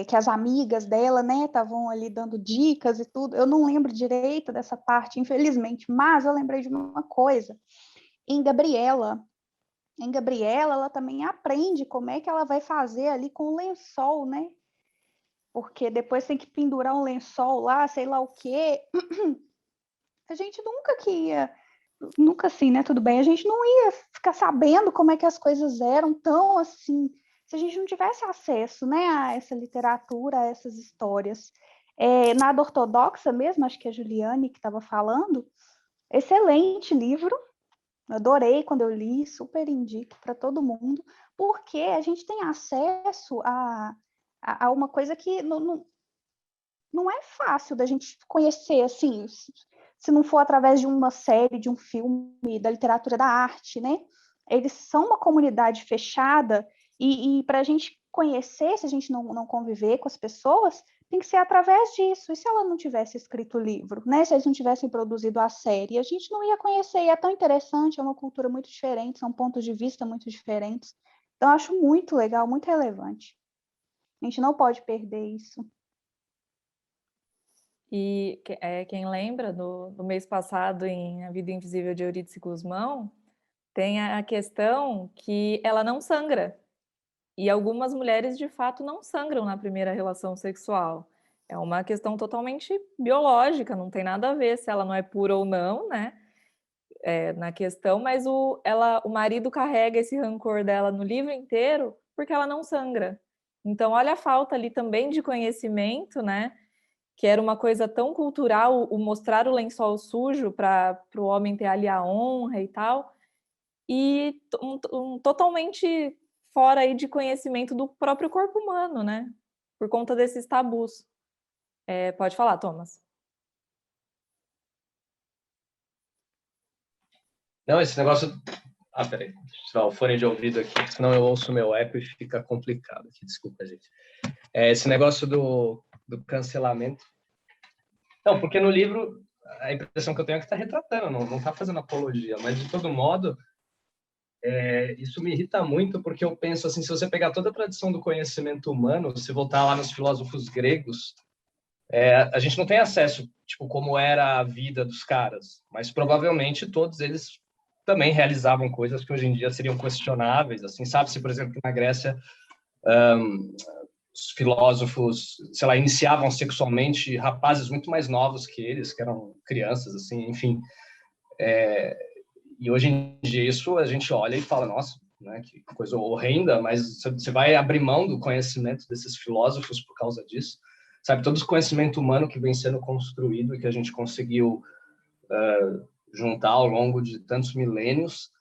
que as amigas dela, né, estavam ali dando dicas e tudo. Eu não lembro direito dessa parte, infelizmente, mas eu lembrei de uma coisa. em Gabriela. Em Gabriela, ela também aprende como é que ela vai fazer ali com o lençol, né? Porque depois tem que pendurar um lençol lá, sei lá o quê. A gente nunca assim, né? Tudo bem, a gente não ia ficar sabendo como é que as coisas eram tão assim, se a gente não tivesse acesso, né, a essa literatura, a essas histórias. Nada Ortodoxa mesmo, acho que é a Juliane que estava falando, excelente livro, adorei quando eu li, super indico para todo mundo, porque a gente tem acesso a uma coisa que não é fácil da gente conhecer, assim, se não for através de uma série, de um filme, da literatura, da arte, né? Eles são uma comunidade fechada e para a gente conhecer, se a gente não conviver com as pessoas, tem que ser através disso. E se ela não tivesse escrito o livro, né? Se eles não tivessem produzido a série, a gente não ia conhecer. E é tão interessante, é uma cultura muito diferente, são pontos de vista muito diferentes. Então, eu acho muito legal, muito relevante. A gente não pode perder isso.
E quem lembra do mês passado em A Vida Invisível de Eurídice Guzmão, tem a questão que ela não sangra. E algumas mulheres, de fato, não sangram na primeira relação sexual. É uma questão totalmente biológica, não tem nada a ver se ela não é pura ou não, né? Na questão, mas o marido carrega esse rancor dela no livro inteiro porque ela não sangra. Então, olha a falta ali também de conhecimento, né? Que era uma coisa tão cultural, o mostrar o lençol sujo para o homem ter ali a honra e tal, e totalmente fora aí de conhecimento do próprio corpo humano, né? Por conta desses tabus. Pode falar, Thomas.
Não, esse negócio... peraí. Deixa eu tirar o fone de ouvido aqui, senão eu ouço meu app e fica complicado aqui. Desculpa, gente. Esse negócio do cancelamento. Não, porque no livro, a impressão que eu tenho é que está retratando, não está fazendo apologia, mas de todo modo, isso me irrita muito, porque eu penso assim, se você pegar toda a tradição do conhecimento humano, se voltar lá nos filósofos gregos, a gente não tem acesso, tipo, como era a vida dos caras, mas provavelmente todos eles também realizavam coisas que hoje em dia seriam questionáveis, assim, sabe-se, por exemplo, que na Grécia os filósofos, sei lá, iniciavam sexualmente rapazes muito mais novos que eles, que eram crianças, assim, enfim. E hoje em dia isso a gente olha e fala, nossa, né, que coisa horrenda, mas você vai abrir mão do conhecimento desses filósofos por causa disso, sabe? Todo esse conhecimento humano que vem sendo construído e que a gente conseguiu juntar ao longo de tantos milênios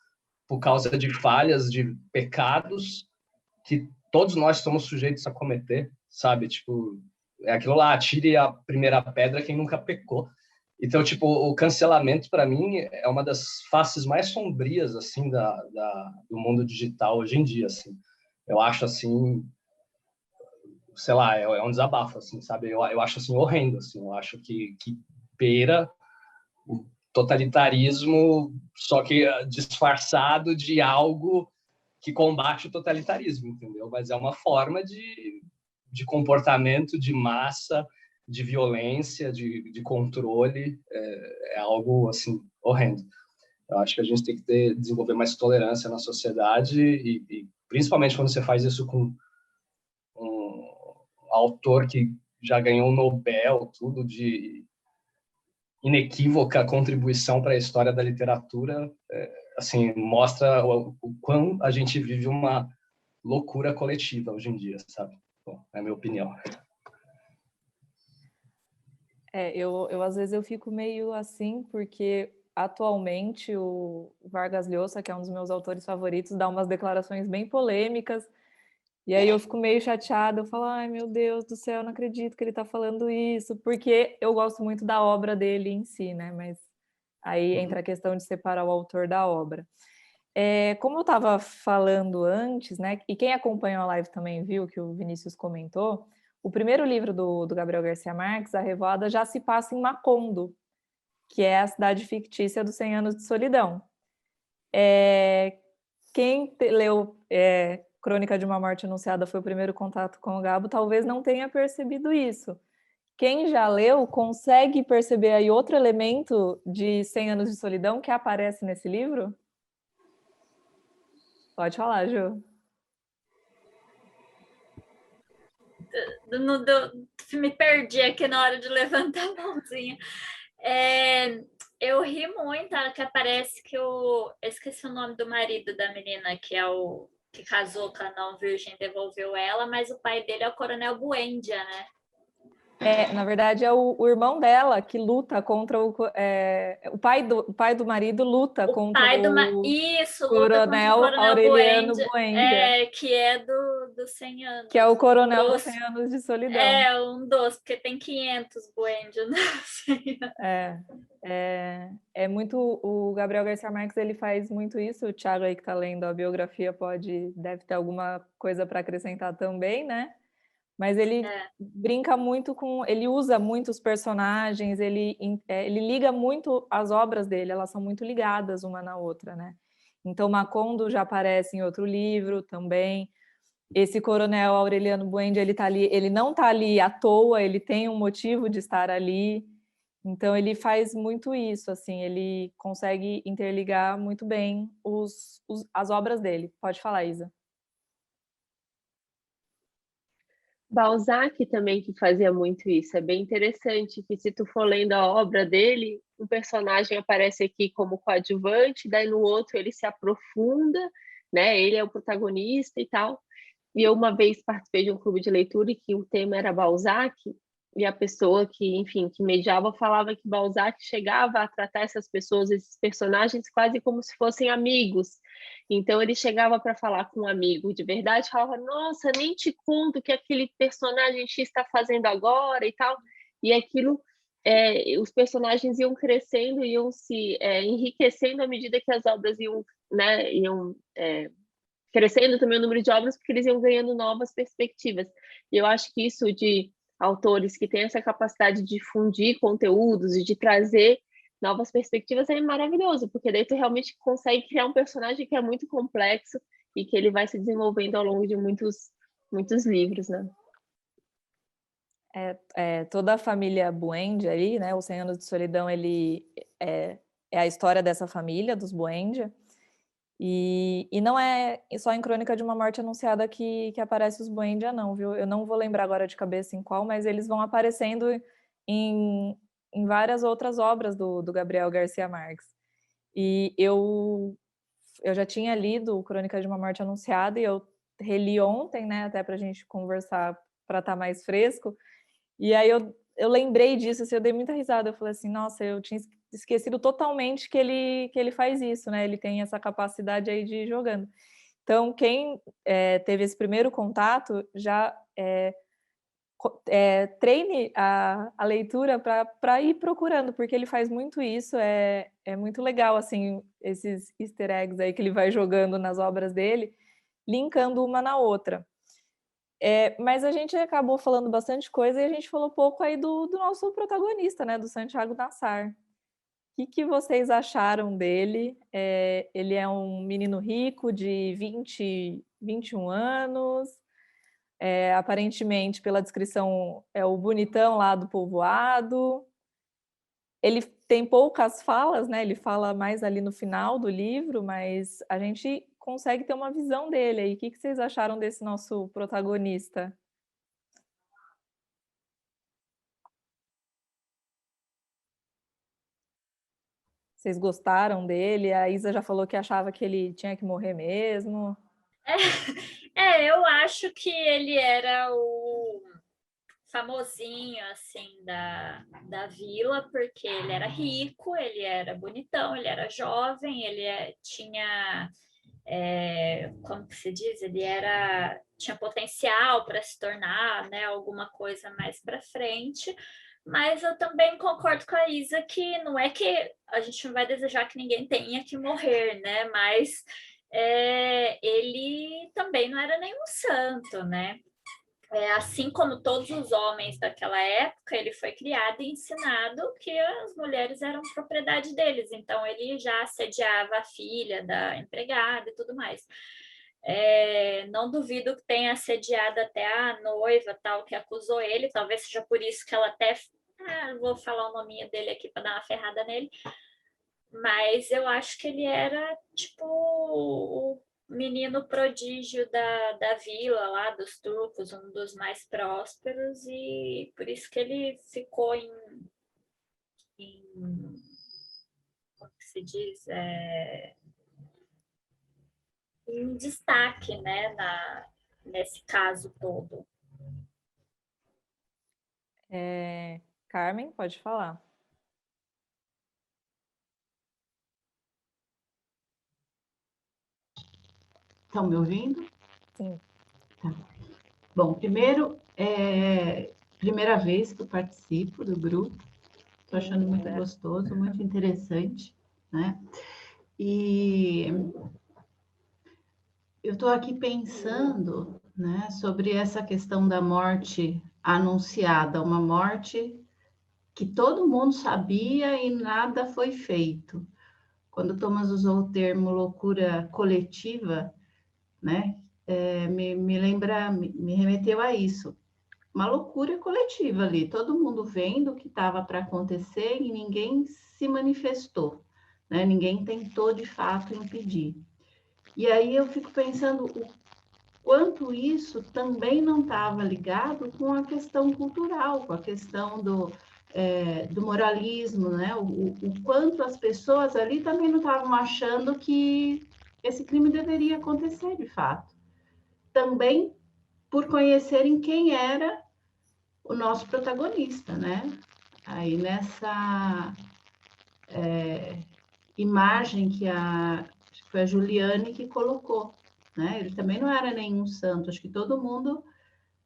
por causa de falhas, de pecados que todos nós somos sujeitos a cometer, sabe? Tipo, é aquilo lá, atire a primeira pedra quem nunca pecou. Então, tipo, o cancelamento, para mim, é uma das faces mais sombrias, assim, do mundo digital hoje em dia, assim. Eu acho, assim, sei lá, é um desabafo, assim, sabe? Eu acho, assim, horrendo, assim. Eu acho que beira o totalitarismo, só que disfarçado de algo que combate o totalitarismo, entendeu? Mas é uma forma de comportamento de massa, de violência, de controle, é algo, assim, horrendo. Eu acho que a gente tem que desenvolver mais tolerância na sociedade e principalmente quando você faz isso com um autor que já ganhou um Nobel, tudo de inequívoca contribuição para a história da literatura, assim, mostra o quão a gente vive uma loucura coletiva hoje em dia, sabe? Bom, é a minha opinião.
Eu às vezes eu fico meio assim, porque atualmente o Vargas Llosa, que é um dos meus autores favoritos, dá umas declarações bem polêmicas, e aí eu fico meio chateada, eu falo, ai meu Deus do céu, não acredito que ele está falando isso, porque eu gosto muito da obra dele em si, né? Mas aí entra a questão de separar o autor da obra. Como eu estava falando antes, né? E quem acompanhou a live também viu que o Vinícius comentou, o primeiro livro do Gabriel Garcia Marques, A Revoada, já se passa em Macondo, que é a cidade fictícia dos 100 Anos de Solidão. Quem leu Crônica de uma Morte Anunciada foi o primeiro contato com o Gabo, talvez não tenha percebido isso. Quem já leu consegue perceber aí outro elemento de 100 Anos de Solidão que aparece nesse livro? Pode falar, Ju.
Me perdi aqui na hora de levantar a mãozinha. Eu ri muito, que aparece que eu esqueci o nome do marido da menina, que é o que casou com a não virgem, devolveu ela, mas o pai dele é o Coronel Buendia, né?
Na verdade, é o irmão dela que luta contra o pai do marido luta contra
Isso,
Coronel,
luta contra o Coronel
Aureliano
Buendia,
Buendia.
que é do 100 anos.
Que é o Coronel dos 100 anos de solidão.
Um dos, porque tem 500 Buendia, né?
É muito... O Gabriel Garcia Marques, ele faz muito isso. O Thiago aí que está lendo a biografia deve ter alguma coisa para acrescentar também, né? Mas ele brinca muito ele usa muito os personagens, ele liga muito as obras dele, elas são muito ligadas uma na outra, né? Então, Macondo já aparece em outro livro também. Esse Coronel Aureliano Buendia, ele não está ali à toa, ele tem um motivo de estar ali. Então, ele faz muito isso, assim, ele consegue interligar muito bem as obras dele. Pode falar, Isa.
Balzac também que fazia muito isso, é bem interessante que se tu for lendo a obra dele, um personagem aparece aqui como coadjuvante, daí no outro ele se aprofunda, né? Ele é o protagonista e tal. E eu uma vez participei de um clube de leitura e que o tema era Balzac, e a pessoa que, enfim, que mediava falava que Balzac chegava a tratar essas pessoas, esses personagens, quase como se fossem amigos. Então ele chegava para falar com um amigo de verdade, falava: nossa, nem te conto o que aquele personagem X está fazendo agora e tal. E aquilo, os personagens iam crescendo, iam se enriquecendo à medida que as obras iam, né, crescendo também o número de obras, porque eles iam ganhando novas perspectivas. E eu acho que isso de autores que têm essa capacidade de difundir conteúdos e de trazer novas perspectivas é maravilhoso, porque daí tu realmente consegue criar um personagem que é muito complexo e que ele vai se desenvolvendo ao longo de muitos livros, né?
Toda a família Buendia ali, né? Os 100 Anos de Solidão, ele é a história dessa família, dos Buendia. E não é só em Crônica de uma Morte Anunciada que aparece os Buendia, não, viu? Eu não vou lembrar agora de cabeça em qual, mas eles vão aparecendo em várias outras obras do Gabriel Garcia Marques. E eu já tinha lido Crônica de uma Morte Anunciada e eu reli ontem, né, até para a gente conversar, para estar mais fresco. E aí eu lembrei disso, assim, eu dei muita risada. Eu falei assim, nossa, eu tinha esquecido totalmente que ele faz isso, né? Ele tem essa capacidade aí de ir jogando. Então, quem teve esse primeiro contato, já treine a leitura para ir procurando, porque ele faz muito isso. É muito legal, assim, esses easter eggs aí que ele vai jogando nas obras dele, linkando uma na outra. Mas a gente acabou falando bastante coisa e a gente falou pouco aí do nosso protagonista, né, do Santiago Nassar. O que vocês acharam dele? Ele é um menino rico de 21 anos, aparentemente, pela descrição, é o bonitão lá do povoado. Ele tem poucas falas, né? Ele fala mais ali no final do livro, mas a gente consegue ter uma visão dele aí. O que vocês acharam desse nosso protagonista? Vocês gostaram dele? A Isa já falou que achava que ele tinha que morrer mesmo.
Eu acho que ele era o famosinho, assim, da vila, porque ele era rico, ele era bonitão, ele era jovem, ele tinha... como que se diz? Ele tinha potencial para se tornar, né, alguma coisa mais para frente, mas eu também concordo com a Isa que não é que a gente não vai desejar que ninguém tenha que morrer, né, mas ele também não era nenhum santo, né? Assim como todos os homens daquela época, ele foi criado e ensinado que as mulheres eram propriedade deles. Então, ele já assediava a filha da empregada e tudo mais. Não duvido que tenha assediado até a noiva, tal, que acusou ele. Talvez seja por isso que ela até... vou falar o nominho dele aqui para dar uma ferrada nele. Mas eu acho que ele era, tipo, menino prodígio da vila lá dos turcos, um dos mais prósperos, e por isso que ele ficou como que se diz? Em destaque, né, nesse caso todo.
Carmen, pode falar.
Estão me ouvindo?
Sim.
Tá. Bom, primeiro, primeira vez que eu participo do grupo, estou achando muito gostoso, muito interessante, né? E eu estou aqui pensando, né, sobre essa questão da morte anunciada, uma morte que todo mundo sabia e nada foi feito. Quando Thomas usou o termo loucura coletiva, né, me remeteu a isso. Uma loucura coletiva ali, todo mundo vendo o que estava para acontecer e ninguém se manifestou, né? Ninguém tentou de fato impedir. E aí eu fico pensando o quanto isso também não estava ligado com a questão cultural, com a questão do moralismo, né? O quanto as pessoas ali também não estavam achando que esse crime deveria acontecer de fato. Também por conhecerem quem era o nosso protagonista, né? Aí nessa imagem que foi a Juliane que colocou, né? Ele também não era nenhum santo, acho que todo mundo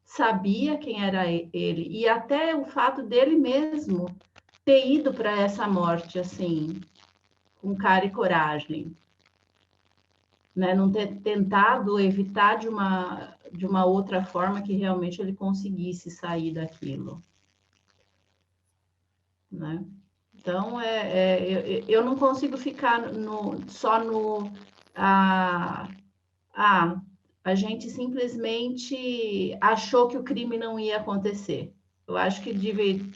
sabia quem era ele, e até o fato dele mesmo ter ido para essa morte, assim, com cara e coragem, né? Não ter tentado evitar de uma outra forma que realmente ele conseguisse sair daquilo, né? Então, eu não consigo ficar só no... a gente simplesmente achou que o crime não ia acontecer. Eu acho que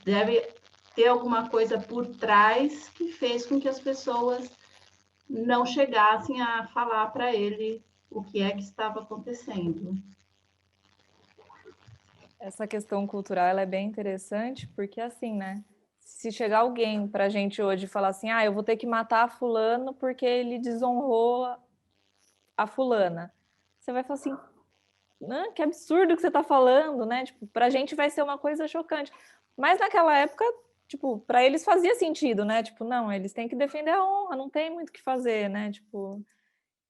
deve ter alguma coisa por trás que fez com que as pessoas não chegassem a falar para ele o que é que estava acontecendo.
Essa questão cultural ela é bem interessante, porque assim, né? Se chegar alguém para a gente hoje e falar assim, eu vou ter que matar a fulano porque ele desonrou a fulana, você vai falar assim, que absurdo que você está falando, né? Tipo, para a gente vai ser uma coisa chocante. Mas naquela época, tipo, para eles fazia sentido, né? Tipo, não, eles têm que defender a honra, não tem muito o que fazer, né? Tipo,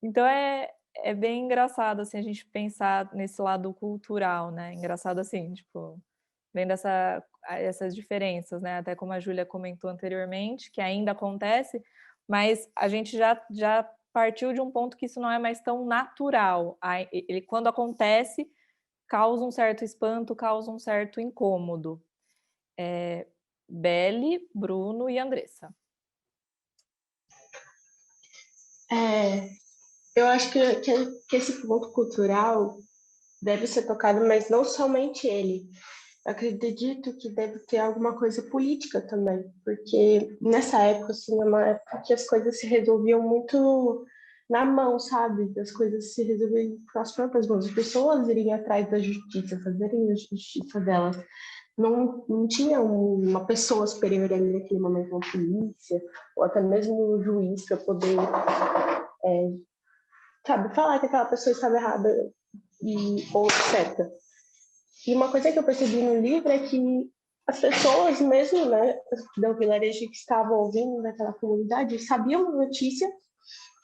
então é bem engraçado assim a gente pensar nesse lado cultural, né? Engraçado assim, tipo, vendo essas diferenças, né? Até como a Júlia comentou anteriormente, que ainda acontece, mas a gente já partiu de um ponto que isso não é mais tão natural. Ele, quando acontece, causa um certo espanto, causa um certo incômodo. Belle, Bruno e Andressa.
Eu acho que esse ponto cultural deve ser tocado, mas não somente ele. Eu acredito que deve ter alguma coisa política também, porque nessa época, assim, é uma época que as coisas se resolviam muito na mão, sabe? As coisas se resolviam com as próprias mãos. As pessoas iriam atrás da justiça, fazerem a justiça delas. Não tinha uma pessoa superior ali naquele momento, uma polícia, ou até mesmo um juiz para poder, sabe, falar que aquela pessoa estava errada ou certa. E uma coisa que eu percebi no livro é que as pessoas mesmo, né, do vilarejo que estavam ouvindo daquela comunidade, sabiam a notícia,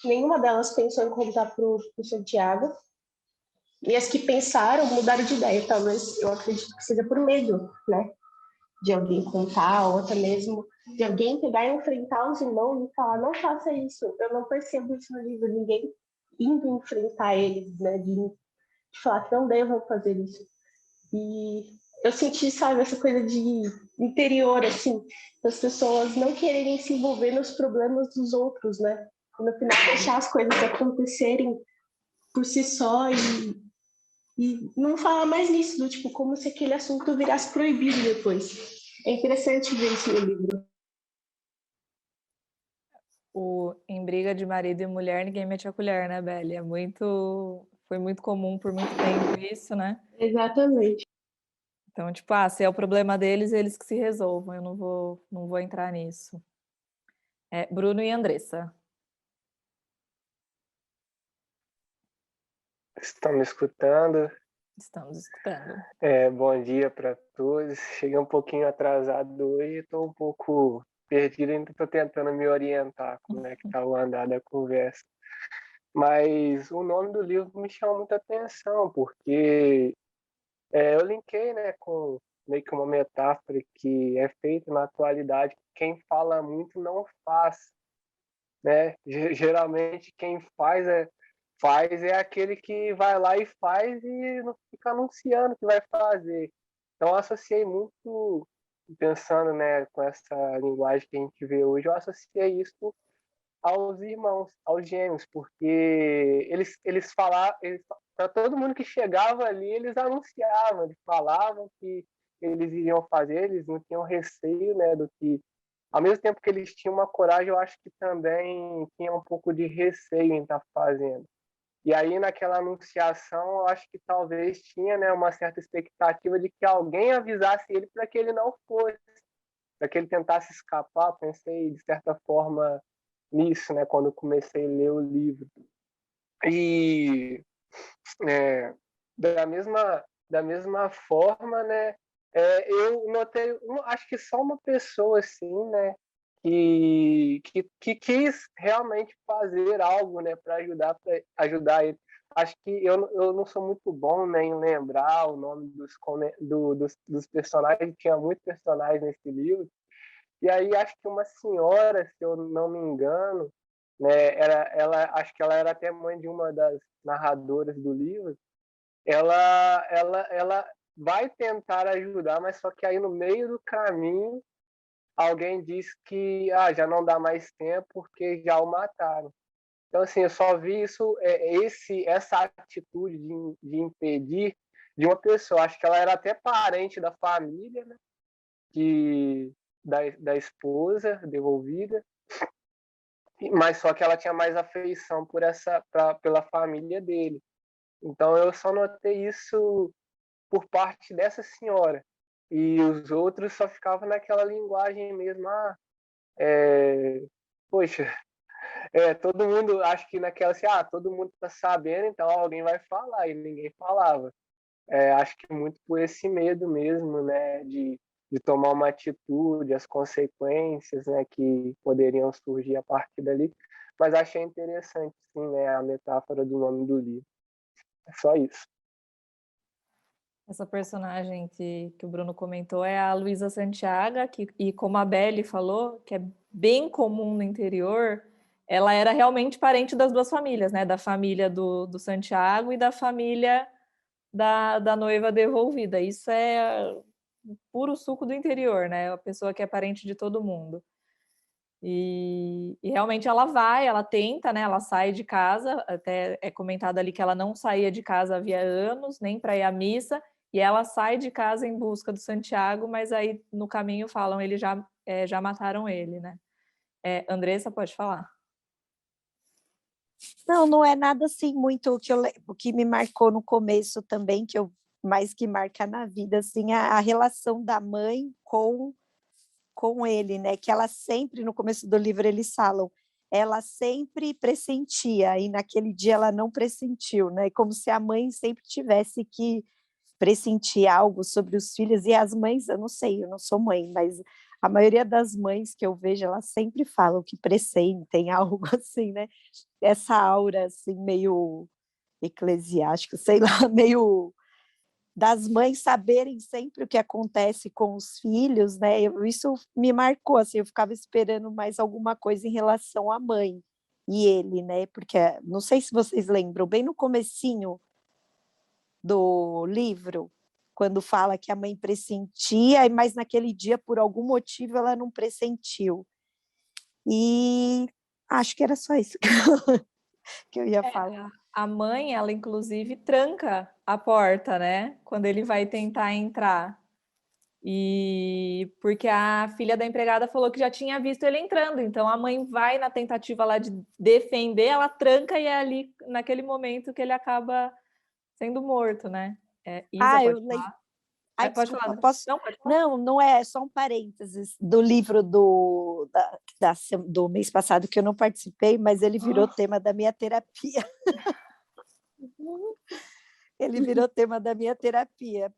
nenhuma delas pensou em contar para o Santiago, e as que pensaram mudaram de ideia, talvez, eu acredito que seja por medo, né, de alguém contar, ou até mesmo de alguém pegar e enfrentar os irmãos e falar, não faça isso. Eu não percebo isso no livro, ninguém indo enfrentar eles, né, de falar que não devam fazer isso. E eu senti, sabe, essa coisa de interior, assim, das pessoas não quererem se envolver nos problemas dos outros, né? E no final deixar as coisas acontecerem por si só e não falar mais nisso, do tipo, como se aquele assunto virasse proibido depois. É interessante ver isso no livro.
Em briga de marido e mulher, ninguém mete a colher, né, Beli? Foi muito comum por muito tempo isso, né?
Exatamente.
Então, tipo, se é o problema deles, eles que se resolvam. Eu não vou entrar nisso. Bruno e Andressa.
Estão me escutando?
Estamos escutando.
Bom dia para todos. Cheguei um pouquinho atrasado hoje, estou um pouco perdido, ainda estou tentando me orientar como é que está o andar da conversa. Mas o nome do livro me chama muita atenção, porque eu linkei, né, com meio que uma metáfora que é feita na atualidade: quem fala muito não faz, né? Geralmente quem faz é aquele que vai lá e faz e não fica anunciando que vai fazer. Então eu associei muito, pensando, né, com essa linguagem que a gente vê hoje, eu associei isso aos irmãos, aos gêmeos, porque eles falavam, para todo mundo que chegava ali, eles anunciavam, eles falavam que eles iriam fazer, eles não tinham receio, né, do que, ao mesmo tempo que eles tinham uma coragem, eu acho que também tinha um pouco de receio em estar fazendo. E aí, naquela anunciação, eu acho que talvez tinha, né, uma certa expectativa de que alguém avisasse ele para que ele não fosse, para que ele tentasse escapar. Pensei, de certa forma, nisso, né, quando eu comecei a ler o livro. E da mesma forma, né, eu notei, acho que só uma pessoa assim, né, que quis realmente fazer algo, né, para ajudar ele. Acho que eu não sou muito bom, né, em lembrar o nome dos personagens. Tinha muitos personagens nesse livro. E aí acho que uma senhora, se eu não me engano, né, acho que ela era até mãe de uma das narradoras do livro. Ela vai tentar ajudar, mas só que aí no meio do caminho alguém diz que já não dá mais tempo porque já o mataram. Então, assim, eu só vi isso, essa atitude de impedir de uma pessoa. Acho que ela era até parente da família, né, da esposa devolvida, mas só que ela tinha mais afeição pela família dele. Então, eu só notei isso por parte dessa senhora. E os outros só ficavam naquela linguagem mesmo. Poxa, todo mundo, acho que naquela assim, todo mundo está sabendo, então alguém vai falar, e ninguém falava. Acho que muito por esse medo mesmo, né, de tomar uma atitude, as consequências, né, que poderiam surgir a partir dali. Mas achei interessante, sim, né, a metáfora do nome do livro. É só isso.
Essa personagem que o Bruno comentou é a Luísa Santiago, e como a Beli falou, que é bem comum no interior, ela era realmente parente das duas famílias, né? Da família do Santiago e da família da noiva devolvida. Isso é puro suco do interior, né? A pessoa que é parente de todo mundo. E realmente ela tenta, né? Ela sai de casa, até é comentado ali que ela não saía de casa havia anos, nem para ir à missa, e ela sai de casa em busca do Santiago, mas aí no caminho falam, eles já mataram ele, né? Andressa, pode falar.
Não é nada assim muito o que me marcou no começo também, que eu mais que marca na vida, assim, a relação da mãe com ele, né? Que ela sempre, no começo do livro, eles falam, ela sempre pressentia, e naquele dia ela não pressentiu, né? Como se a mãe sempre tivesse que pressentir algo sobre os filhos, e as mães, eu não sei, eu não sou mãe, mas a maioria das mães que eu vejo, elas sempre falam que pressentem algo assim, né? Essa aura, assim, meio eclesiástica, sei lá, meio das mães saberem sempre o que acontece com os filhos, né? Isso me marcou, assim, eu ficava esperando mais alguma coisa em relação à mãe e ele, né? Porque, não sei se vocês lembram, bem no comecinho do livro, quando fala que a mãe pressentia, mas naquele dia, por algum motivo, ela não pressentiu. E acho que era só isso que eu ia falar.
A mãe, ela inclusive tranca a porta, né? Quando ele vai tentar entrar. E porque a filha da empregada falou que já tinha visto ele entrando, então a mãe vai na tentativa lá de defender, ela tranca e é ali naquele momento que ele acaba sendo morto, né? Isa,
eu
pode falar?
Ai,
Pode
desculpa,
falar.
posso?
Não, pode falar.
Não é só um parênteses do livro do mês passado que eu não participei, mas ele virou tema da minha terapia. Ele virou tema da minha terapia.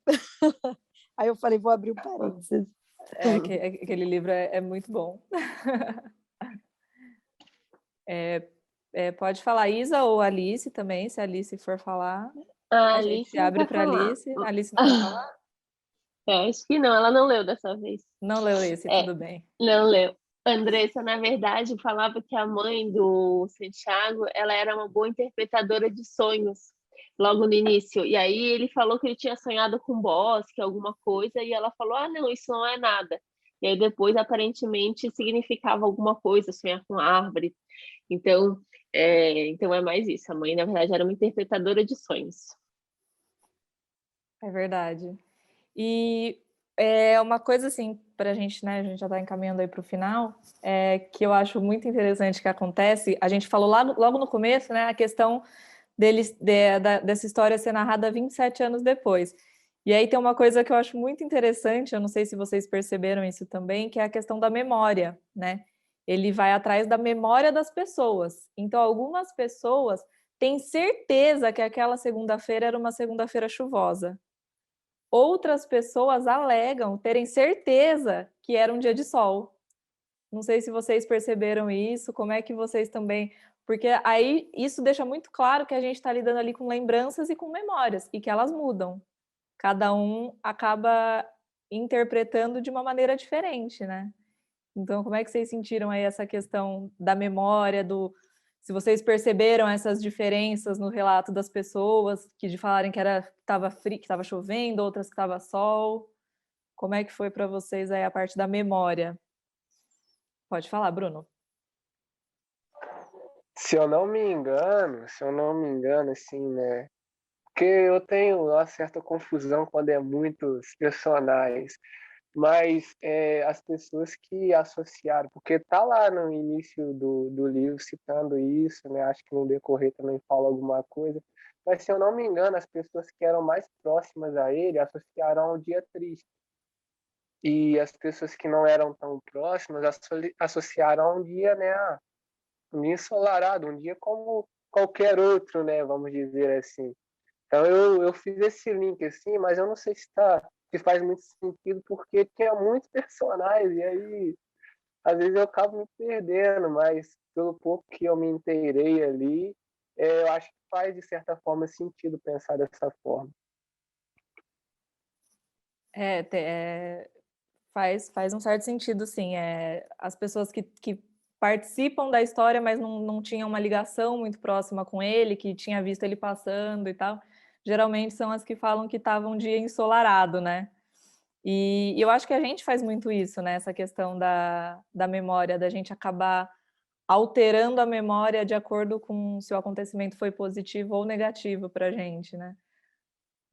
Aí eu falei, vou abrir um parênteses.
Aquele livro é muito bom. Pode falar Isa ou Alice também, se a Alice for falar. A gente
Alice
abre
vai
para
falar.
Alice. A Alice não vai falar?
Acho que não, ela não leu dessa vez.
Não leu esse, tudo bem.
Não leu. Andressa, na verdade, falava que a mãe do Santiago, ela era uma boa interpretadora de sonhos, logo no início. E aí ele falou que ele tinha sonhado com bosque, alguma coisa, e ela falou, não, isso não é nada. E aí depois, aparentemente, significava alguma coisa, sonhar com árvore. Então é mais isso. A mãe, na verdade, era uma interpretadora de sonhos.
É verdade. E é uma coisa assim, para a gente, né? A gente já está encaminhando aí para o final, que eu acho muito interessante que acontece. A gente falou logo no começo, né? A questão dessa história ser narrada 27 anos depois. E aí tem uma coisa que eu acho muito interessante, eu não sei se vocês perceberam isso também, que é a questão da memória, né? Ele vai atrás da memória das pessoas. Então, algumas pessoas têm certeza que aquela segunda-feira era uma segunda-feira chuvosa. Outras pessoas alegam terem certeza que era um dia de sol. Não sei se vocês perceberam isso, como é que vocês também... Porque aí isso deixa muito claro que a gente está lidando ali com lembranças e com memórias, e que elas mudam. Cada um acaba interpretando de uma maneira diferente, né? Então, como é que vocês sentiram aí essa questão da memória, se vocês perceberam essas diferenças no relato das pessoas, de falarem que estava frio, que estava chovendo, outras que estava sol. Como é que foi para vocês aí a parte da memória? Pode falar, Bruno.
Se eu não me engano, assim, né? Porque eu tenho uma certa confusão quando é muitos personagens. Mas as pessoas que associaram, porque tá lá no início do livro citando isso, né? Acho que no decorrer também fala alguma coisa, mas se eu não me engano, as pessoas que eram mais próximas a ele associaram ao dia triste. E as pessoas que não eram tão próximas associaram a um dia, né? Um dia ensolarado, um dia como qualquer outro, né? Vamos dizer assim. Então eu fiz esse link assim, mas eu não sei se faz muito sentido, porque tinha muitos personagens, e aí às vezes eu acabo me perdendo, mas pelo pouco que eu me inteirei ali, eu acho que faz de certa forma sentido pensar dessa forma.
Faz um certo sentido, sim. As pessoas que participam da história, mas não tinham uma ligação muito próxima com ele, que tinha visto ele passando e tal, geralmente são as que falam que estava um dia ensolarado, né? E eu acho que a gente faz muito isso, né? Essa questão da memória, da gente acabar alterando a memória de acordo com se o acontecimento foi positivo ou negativo para a gente, né?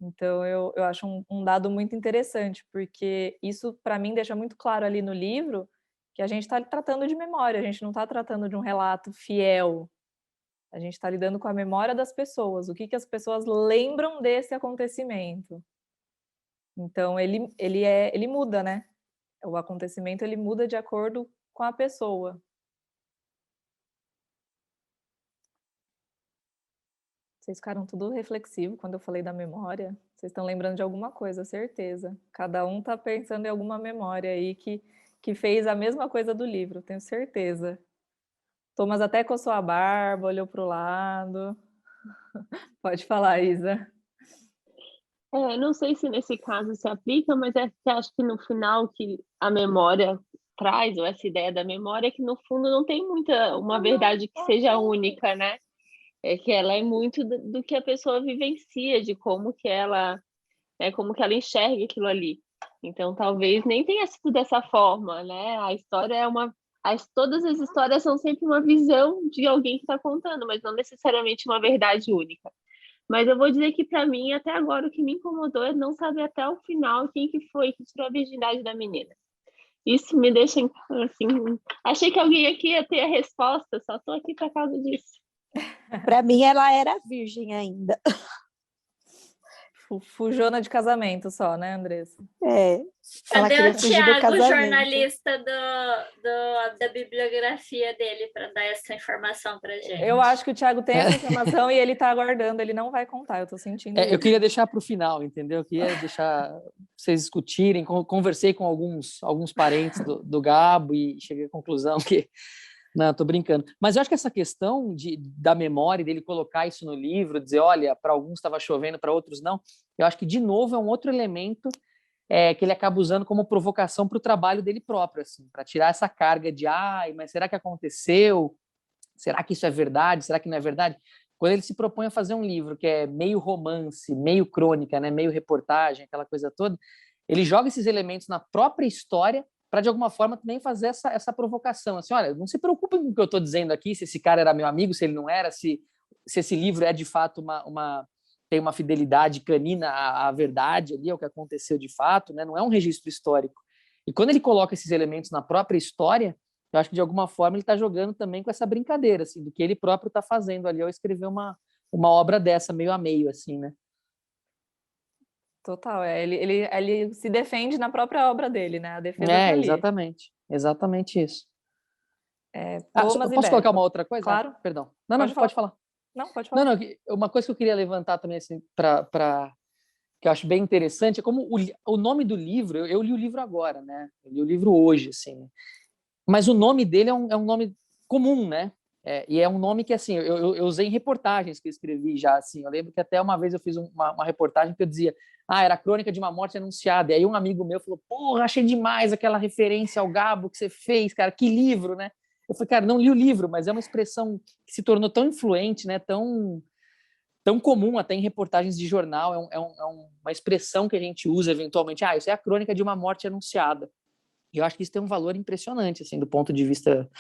Então, eu acho um dado muito interessante, porque isso, para mim, deixa muito claro ali no livro que a gente está tratando de memória, a gente não está tratando de um relato fiel. A gente está lidando com a memória das pessoas, o que as pessoas lembram desse acontecimento. Então, ele muda, né? O acontecimento, ele muda de acordo com a pessoa. Vocês ficaram tudo reflexivo quando eu falei da memória. Vocês estão lembrando de alguma coisa, certeza. Cada um está pensando em alguma memória aí que fez a mesma coisa do livro, tenho certeza. Thomas até coçou a barba, olhou para o lado. Pode falar, Isa.
Não sei se nesse caso se aplica, mas acho que no final que a memória traz, ou essa ideia da memória, que no fundo não tem uma verdade que seja única, né? Que ela é muito do que a pessoa vivencia, de como que ela enxerga aquilo ali. Então, talvez nem tenha sido dessa forma, né? A história todas as histórias são sempre uma visão de alguém que está contando, mas não necessariamente uma verdade única. Mas eu vou dizer que, para mim, até agora, o que me incomodou é não saber até o final quem que foi que tirou a virgindade da menina. Isso me deixa, assim... Achei que alguém aqui ia ter a resposta, só estou aqui por causa disso.
Para mim, ela era virgem ainda.
Fujona de casamento só, né, Andressa?
É.
Cadê o Thiago, jornalista da bibliografia dele, para dar essa informação para gente?
Eu acho que o Thiago tem essa informação e ele está aguardando, ele não vai contar, eu estou sentindo isso.
Eu queria deixar para o final, entendeu? Eu queria deixar vocês discutirem, conversei com alguns parentes do Gabo e cheguei à conclusão que... Não, estou brincando. Mas eu acho que essa questão da memória, dele colocar isso no livro, dizer, olha, para alguns estava chovendo, para outros não, eu acho que, de novo, é um outro elemento que ele acaba usando como provocação para o trabalho dele próprio, assim, para tirar essa carga de, mas será que aconteceu? Será que isso é verdade? Será que não é verdade? Quando ele se propõe a fazer um livro que é meio romance, meio crônica, né, meio reportagem, aquela coisa toda, ele joga esses elementos na própria história para, de alguma forma, também fazer essa provocação. Assim, olha, não se preocupem com o que eu estou dizendo aqui, se esse cara era meu amigo, se ele não era, se esse livro é, de fato, tem uma fidelidade canina à verdade ali, ao que aconteceu de fato, né? Não é um registro histórico. E quando ele coloca esses elementos na própria história, eu acho que, de alguma forma, ele está jogando também com essa brincadeira, assim, do que ele próprio está fazendo ali ao escrever uma obra dessa, meio a meio, assim, né?
Total, ele se defende na própria obra dele, né? A defesa tá ali.
Exatamente isso.
Posso
colocar uma outra coisa?
Claro.
Perdão. Não, pode falar.
Não, pode falar.
Não, uma coisa que eu queria levantar também, assim, que eu acho bem interessante, é como o nome do livro, eu li o livro agora, né? Eu li o livro hoje, assim. Mas o nome dele é um nome comum, né? E é um nome que, assim, eu usei em reportagens que eu escrevi já, assim. Eu lembro que até uma vez eu fiz uma reportagem que eu dizia, era a Crônica de uma Morte Anunciada. E aí um amigo meu falou, porra, achei demais aquela referência ao Gabo que você fez, cara, que livro, né? Eu falei, cara, não li o livro, mas é uma expressão que se tornou tão influente, né? Tão comum até em reportagens de jornal, é uma expressão que a gente usa eventualmente, isso é a Crônica de uma Morte Anunciada. E eu acho que isso tem um valor impressionante, assim, do ponto de vista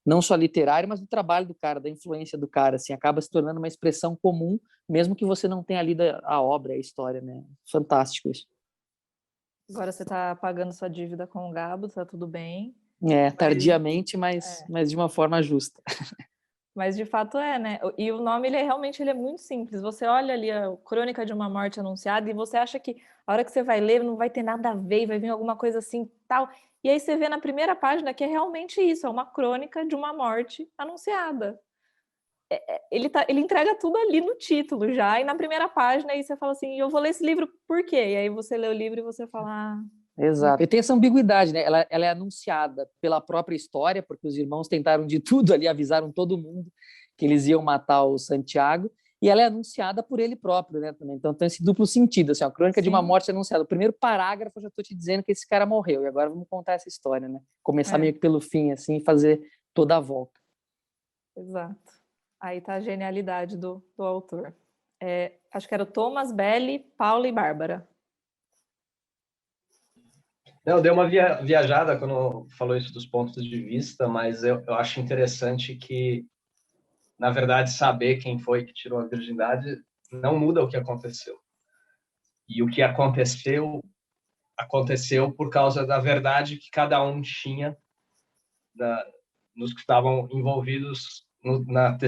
não só literário, mas do trabalho do cara, da influência do cara, assim, acaba se tornando uma expressão comum, mesmo que você não tenha lido a obra, a história, né? Fantástico isso.
Agora você está pagando sua dívida com o Gabo, tá tudo bem.
Tardiamente, mas de uma forma justa.
Mas de fato né? E o nome, ele é muito simples. Você olha ali a Crônica de uma Morte Anunciada e você acha que a hora que você vai ler não vai ter nada a ver, vai vir alguma coisa assim, tal. E aí você vê na primeira página que é realmente isso, é uma crônica de uma morte anunciada. Ele entrega tudo ali no título já, e na primeira página aí você fala assim, eu vou ler esse livro por quê? E aí você lê o livro e você fala...
Exato. E tem essa ambiguidade, né? Ela é anunciada pela própria história, porque os irmãos tentaram de tudo ali, avisaram todo mundo que eles iam matar o Santiago, e ela é anunciada por ele próprio, né? Também. Então tem esse duplo sentido, assim, a Crônica de uma Morte Anunciada. O primeiro parágrafo eu já estou te dizendo que esse cara morreu, e agora vamos contar essa história, né? Começar meio que pelo fim, assim, e fazer toda a volta.
Exato. Aí tá a genialidade do autor. Acho que era o Thomas, Belli, Paula e Bárbara.
Eu dei uma viajada quando falou isso dos pontos de vista, mas eu acho interessante que, na verdade, saber quem foi que tirou a virgindade não muda o que aconteceu. E o que aconteceu por causa da verdade que cada um tinha nos que estavam envolvidos na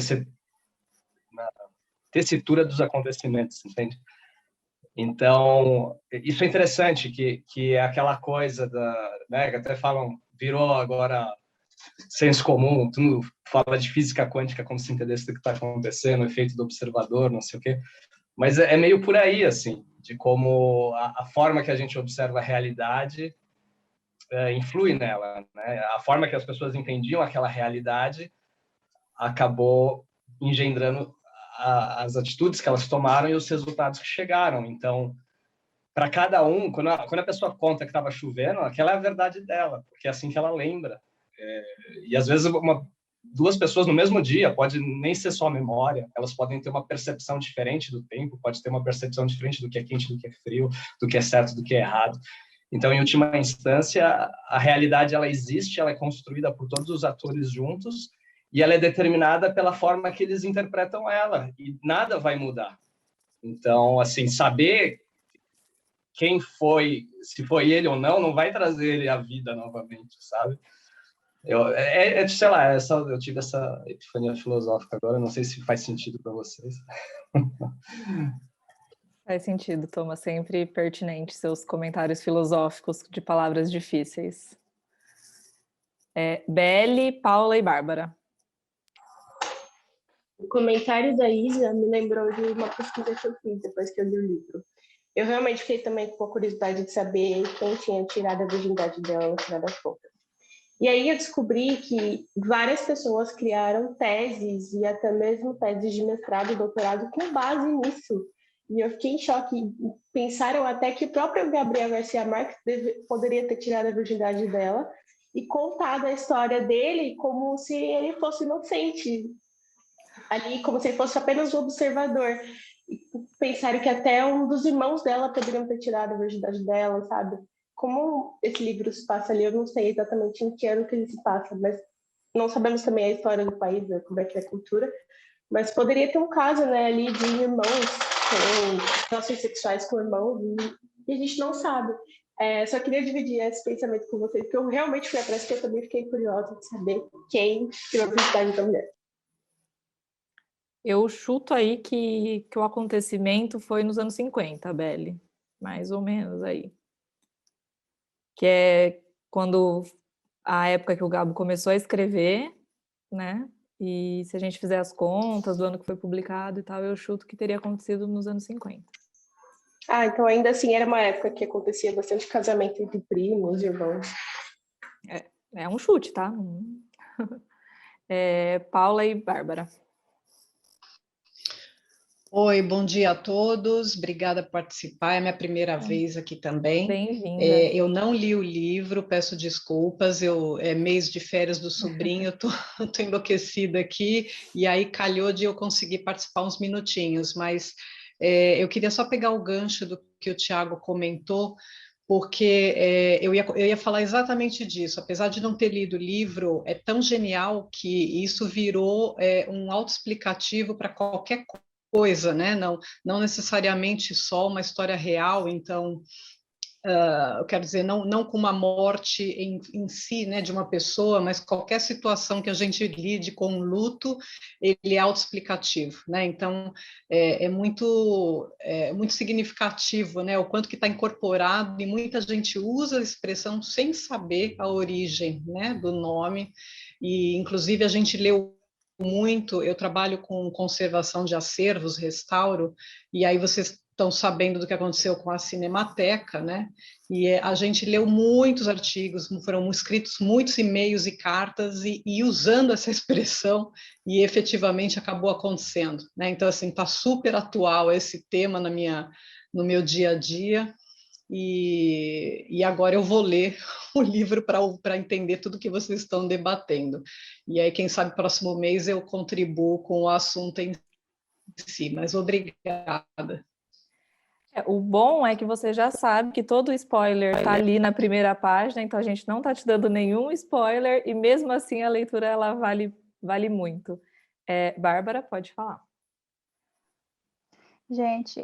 tessitura dos acontecimentos, entende? Então, isso é interessante, que é aquela coisa né, que até falam, virou agora senso comum, tu fala de física quântica como se entendesse do que está acontecendo, o efeito do observador, não sei o quê, mas é meio por aí, assim, de como a forma que a gente observa a realidade influi nela, né? A forma que as pessoas entendiam aquela realidade acabou engendrando as atitudes que elas tomaram e os resultados que chegaram. Então, para cada um, quando a pessoa conta que estava chovendo, aquela é a verdade dela, porque é assim que ela lembra. E às vezes duas pessoas no mesmo dia, pode nem ser só memória, elas podem ter uma percepção diferente do tempo, pode ter uma percepção diferente do que é quente, do que é frio, do que é certo, do que é errado. Então, em última instância, a realidade ela existe, ela é construída por todos os atores juntos, e ela é determinada pela forma que eles interpretam ela, e nada vai mudar. Então, assim, saber quem foi, se foi ele ou não vai trazer ele à vida novamente, sabe? Sei lá, eu tive essa epifania filosófica agora, não sei se faz sentido para vocês.
Faz sentido, Thomas, sempre pertinente seus comentários filosóficos de palavras difíceis. Belle, Paula e Bárbara.
O comentário da Isa me lembrou de uma pesquisa que eu fiz depois que eu li o livro. Eu realmente fiquei também com a curiosidade de saber quem tinha tirado a virgindade dela no final das contas. E aí eu descobri que várias pessoas criaram teses e até mesmo teses de mestrado e doutorado com base nisso. E eu fiquei em choque. Pensaram até que o próprio Gabriel Garcia Marques poderia ter tirado a virgindade dela e contado a história dele como se ele fosse inocente. Ali, como se ele fosse apenas um observador. E pensaram que até um dos irmãos dela poderiam ter tirado a virgindade dela, sabe? Como esse livro se passa ali, eu não sei exatamente em que ano que ele se passa, mas não sabemos também a história do país, né, como é que é a cultura, mas poderia ter um caso, né, ali de irmãos com relações sexuais com irmãos, e a gente não sabe. Só queria dividir esse pensamento com vocês, porque eu realmente fui atrás, porque eu também fiquei curiosa de saber quem tirou a virgindade da mulher.
Eu chuto aí que o acontecimento foi nos anos 50, Belle, mais ou menos aí. Que é quando a época que o Gabo começou a escrever, né? E se a gente fizer as contas do ano que foi publicado e tal, eu chuto que teria acontecido nos anos 50.
Então ainda assim era uma época que acontecia bastante casamento entre primos e irmãos.
É um chute, tá? Paula e Bárbara.
Oi, bom dia a todos, obrigada por participar, é minha primeira vez aqui também.
Bem-vinda.
Eu não li o livro, peço desculpas, é mês de férias do sobrinho, eu tô enlouquecida aqui, e aí calhou de eu conseguir participar uns minutinhos, mas eu queria só pegar o gancho do que o Tiago comentou, porque eu ia falar exatamente disso. Apesar de não ter lido o livro, é tão genial que isso virou um autoexplicativo para qualquer coisa, né? Não necessariamente só uma história real. Então, eu quero dizer, não com uma morte em si, né, de uma pessoa, mas qualquer situação que a gente lide com um luto, ele é autoexplicativo, né? Então, é muito significativo, né, o quanto que está incorporado, e muita gente usa a expressão sem saber a origem, né, do nome, e inclusive a gente leu muito, eu trabalho com conservação de acervos, restauro, e aí vocês estão sabendo do que aconteceu com a Cinemateca, né? E a gente leu muitos artigos, foram escritos muitos e-mails e cartas, e usando essa expressão, e efetivamente acabou acontecendo, né? Então, assim, está super atual esse tema no meu dia a dia, e agora eu vou ler o livro para entender tudo que vocês estão debatendo. E aí, quem sabe, próximo mês eu contribuo com o assunto em si, mas obrigada.
O bom é que você já sabe que todo spoiler está ali na primeira página, então a gente não está te dando nenhum spoiler, e mesmo assim a leitura ela vale muito. Bárbara, pode falar.
Gente,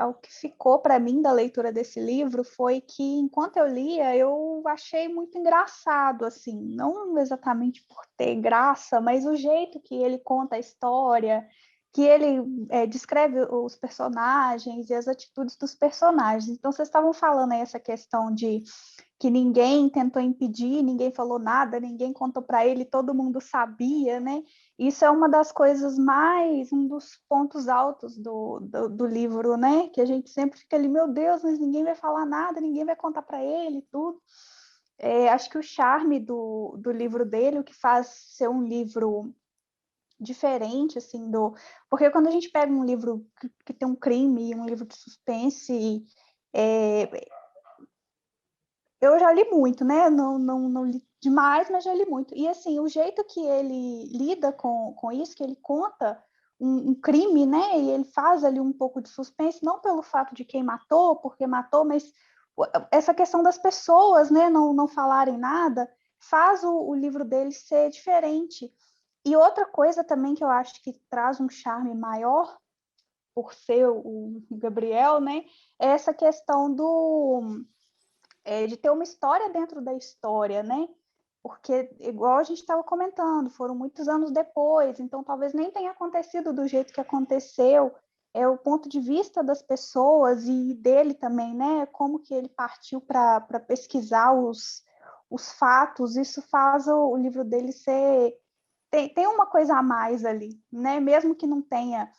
o que ficou para mim da leitura desse livro foi que, enquanto eu lia, eu achei muito engraçado, assim, não exatamente por ter graça, mas o jeito que ele conta a história, que ele descreve os personagens e as atitudes dos personagens. Então, vocês estavam falando aí essa questão de que ninguém tentou impedir, ninguém falou nada, ninguém contou para ele, todo mundo sabia, né? Isso é uma das coisas um dos pontos altos do livro, né? Que a gente sempre fica ali, meu Deus, mas ninguém vai falar nada, ninguém vai contar para ele, tudo. Acho que o charme do livro dele, o que faz ser um livro diferente, assim, porque quando a gente pega um livro que tem um crime, um livro de suspense, eu já li muito, né? Não li demais, mas já li muito. E, assim, o jeito que ele lida com isso, que ele conta um crime, né? E ele faz ali um pouco de suspense, não pelo fato de quem matou, porque matou, mas essa questão das pessoas, né? Não falarem nada, faz o livro dele ser diferente. E outra coisa também que eu acho que traz um charme maior por ser o Gabriel, né, é essa questão de ter uma história dentro da história, né? Porque, igual a gente estava comentando, foram muitos anos depois, então talvez nem tenha acontecido do jeito que aconteceu. É o ponto de vista das pessoas e dele também, né? Como que ele partiu para pesquisar os fatos, isso faz o livro dele ser... Tem uma coisa a mais ali, né? Mesmo que não tenha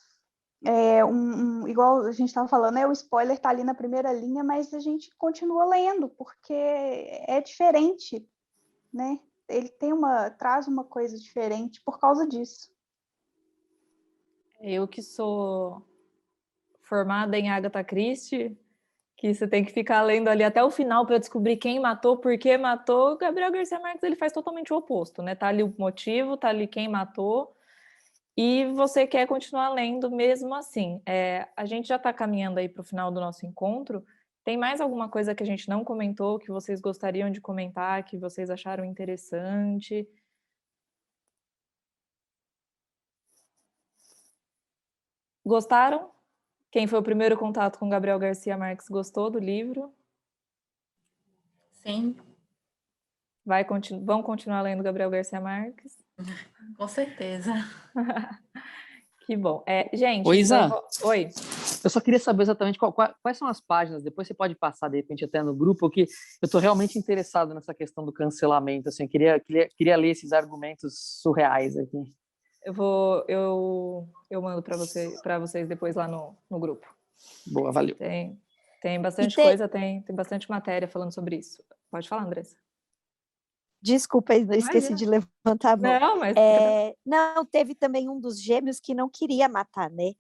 igual a gente estava falando, né? O spoiler está ali na primeira linha, mas a gente continua lendo, porque é diferente, né? Ele traz uma coisa diferente por causa disso.
Eu que sou formada em Agatha Christie, que você tem que ficar lendo ali até o final para descobrir quem matou, por que matou. O Gabriel Garcia Marques, ele faz totalmente o oposto, né? Tá ali o motivo, tá ali quem matou, e você quer continuar lendo mesmo assim. A gente já está caminhando aí para o final do nosso encontro. Tem mais alguma coisa que a gente não comentou, que vocês gostariam de comentar, que vocês acharam interessante? Gostaram? Quem foi o primeiro contato com Gabriel Garcia Marques gostou do livro?
Sim.
Vão continuar lendo Gabriel Garcia Marques?
Com certeza.
Que bom. Gente,
Oi,
então...
Isa.
Oi.
Eu só queria saber exatamente quais são as páginas, depois você pode passar, de repente, até no grupo, porque eu estou realmente interessado nessa questão do cancelamento, assim, queria ler esses argumentos surreais aqui.
Eu mando para vocês depois lá no grupo.
Boa, valeu.
Tem bastante coisa, tem bastante matéria falando sobre isso. Pode falar, Andressa.
Desculpa, eu esqueci de levantar a mão.
Não, mas...
Não, teve também um dos gêmeos que não queria matar, né?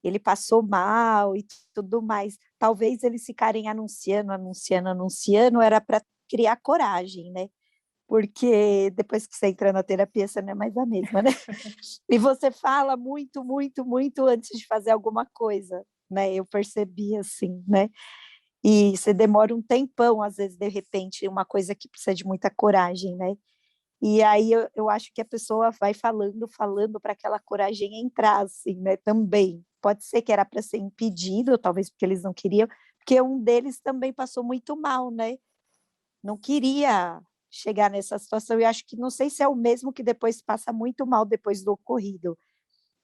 Ele passou mal e tudo mais. Talvez eles ficarem anunciando, era para criar coragem, né? Porque depois que você entra na terapia, você não é mais a mesma, né? E você fala muito, muito, muito antes de fazer alguma coisa, né? Eu percebi assim, né? E você demora um tempão, às vezes, de repente, uma coisa que precisa de muita coragem, né? E aí eu acho que a pessoa vai falando para aquela coragem entrar, assim, né? Também. Pode ser que era para ser impedido, talvez porque eles não queriam, porque um deles também passou muito mal, né? Não queria chegar nessa situação, e acho que, não sei se é o mesmo que depois passa muito mal depois do ocorrido,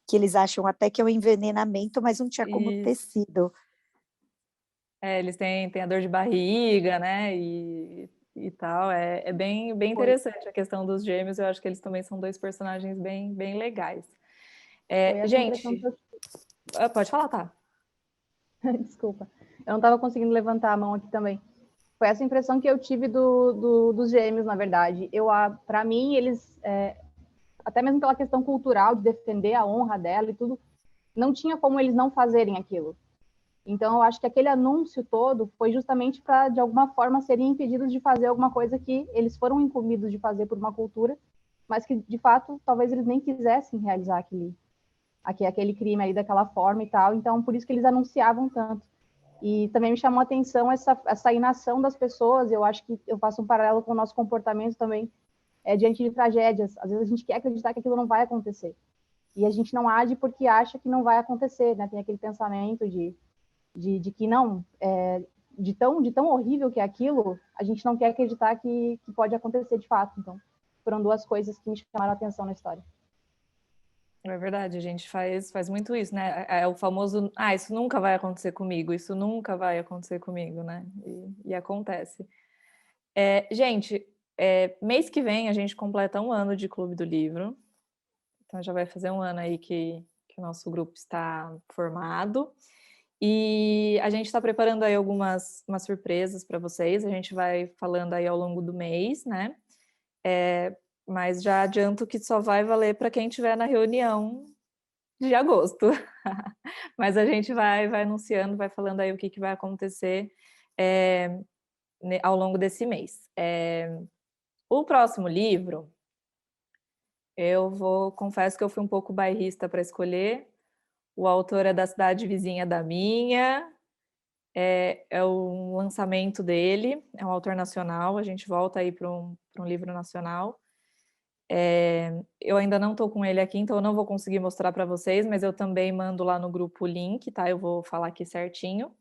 que eles acham até que é um envenenamento, mas não tinha como ter sido.
Eles têm a dor de barriga, né, e tal, é bem interessante a questão dos gêmeos, eu acho que eles também são dois personagens bem legais. Gente, pode falar, tá?
Desculpa, eu não estava conseguindo levantar a mão aqui também. Foi essa impressão que eu tive dos gêmeos, na verdade. Para mim, eles, até mesmo pela questão cultural de defender a honra dela e tudo, não tinha como eles não fazerem aquilo. Então, eu acho que aquele anúncio todo foi justamente para, de alguma forma, serem impedidos de fazer alguma coisa que eles foram incumbidos de fazer por uma cultura, mas que, de fato, talvez eles nem quisessem realizar aquele crime aí daquela forma e tal. Então, por isso que eles anunciavam tanto. E também me chamou a atenção essa inação das pessoas. Eu acho que eu faço um paralelo com o nosso comportamento também diante de tragédias. Às vezes a gente quer acreditar que aquilo não vai acontecer. E a gente não age porque acha que não vai acontecer, né? Tem aquele pensamento de que não, de tão horrível que é aquilo, a gente não quer acreditar que pode acontecer de fato. Então, foram duas coisas que me chamaram a atenção na história.
É verdade, a gente faz muito isso, né? É o famoso, isso nunca vai acontecer comigo, isso nunca vai acontecer comigo, né? E acontece. Gente, mês que vem a gente completa 1 ano de Clube do Livro. Então já vai fazer 1 ano aí que o nosso grupo está formado. E a gente está preparando aí umas surpresas para vocês. A gente vai falando aí ao longo do mês, né? Mas já adianto que só vai valer para quem estiver na reunião de agosto. Mas a gente vai anunciando, vai falando aí o que vai acontecer ao longo desse mês. O próximo livro, confesso que eu fui um pouco bairrista para escolher. O autor é da cidade vizinha da minha. É um lançamento dele, é um autor nacional. A gente volta aí para um livro nacional. Eu ainda não estou com ele aqui, então eu não vou conseguir mostrar para vocês, mas eu também mando lá no grupo o link, tá? Eu vou falar aqui certinho.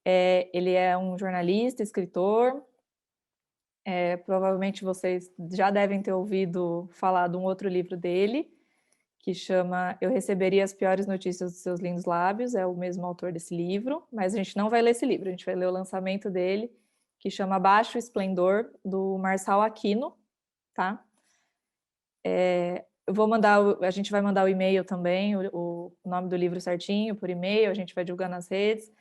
Ele é um jornalista, escritor. Provavelmente vocês já devem ter ouvido falar de um outro livro dele, que chama Eu Receberia as Piores Notícias dos Seus Lindos Lábios. É o mesmo autor desse livro, mas a gente não vai ler esse livro, a gente vai ler o lançamento dele, que chama Baixo Esplendor, do Marçal Aquino, tá? Eu vou mandar, a gente vai mandar o e-mail também, o nome do livro certinho por e-mail, a gente vai divulgar nas redes.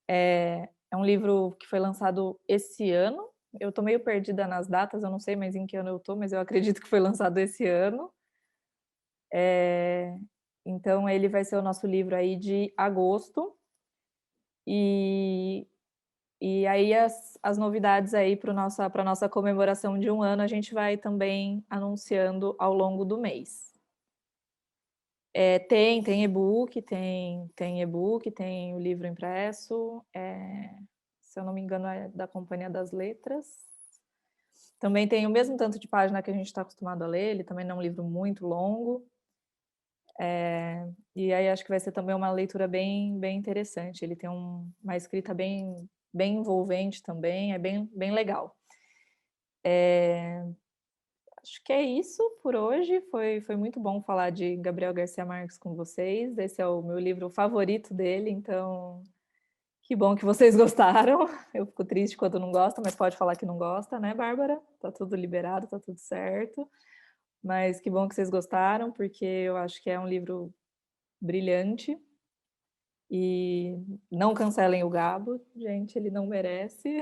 É um livro que foi lançado esse ano. Eu tô meio perdida nas datas, eu não sei mais em que ano eu tô, mas eu acredito que foi lançado esse ano. Então, ele vai ser o nosso livro aí de agosto. E aí as novidades aí para a nossa comemoração de 1 ano, a gente vai também anunciando ao longo do mês. Tem e-book, tem e-book, tem o livro impresso, se eu não me engano é da Companhia das Letras. Também tem o mesmo tanto de página que a gente está acostumado a ler, ele também não é um livro muito longo. E aí acho que vai ser também uma leitura bem interessante, ele tem uma escrita bem envolvente também, é bem legal. Acho que é isso por hoje, foi muito bom falar de Gabriel Garcia Marques com vocês, esse é o meu livro favorito dele, então que bom que vocês gostaram. Eu fico triste quando não gosta, mas pode falar que não gosta, né, Bárbara? Tá tudo liberado, tá tudo certo, mas que bom que vocês gostaram, porque eu acho que é um livro brilhante. E não cancelem o Gabo, gente, ele não merece.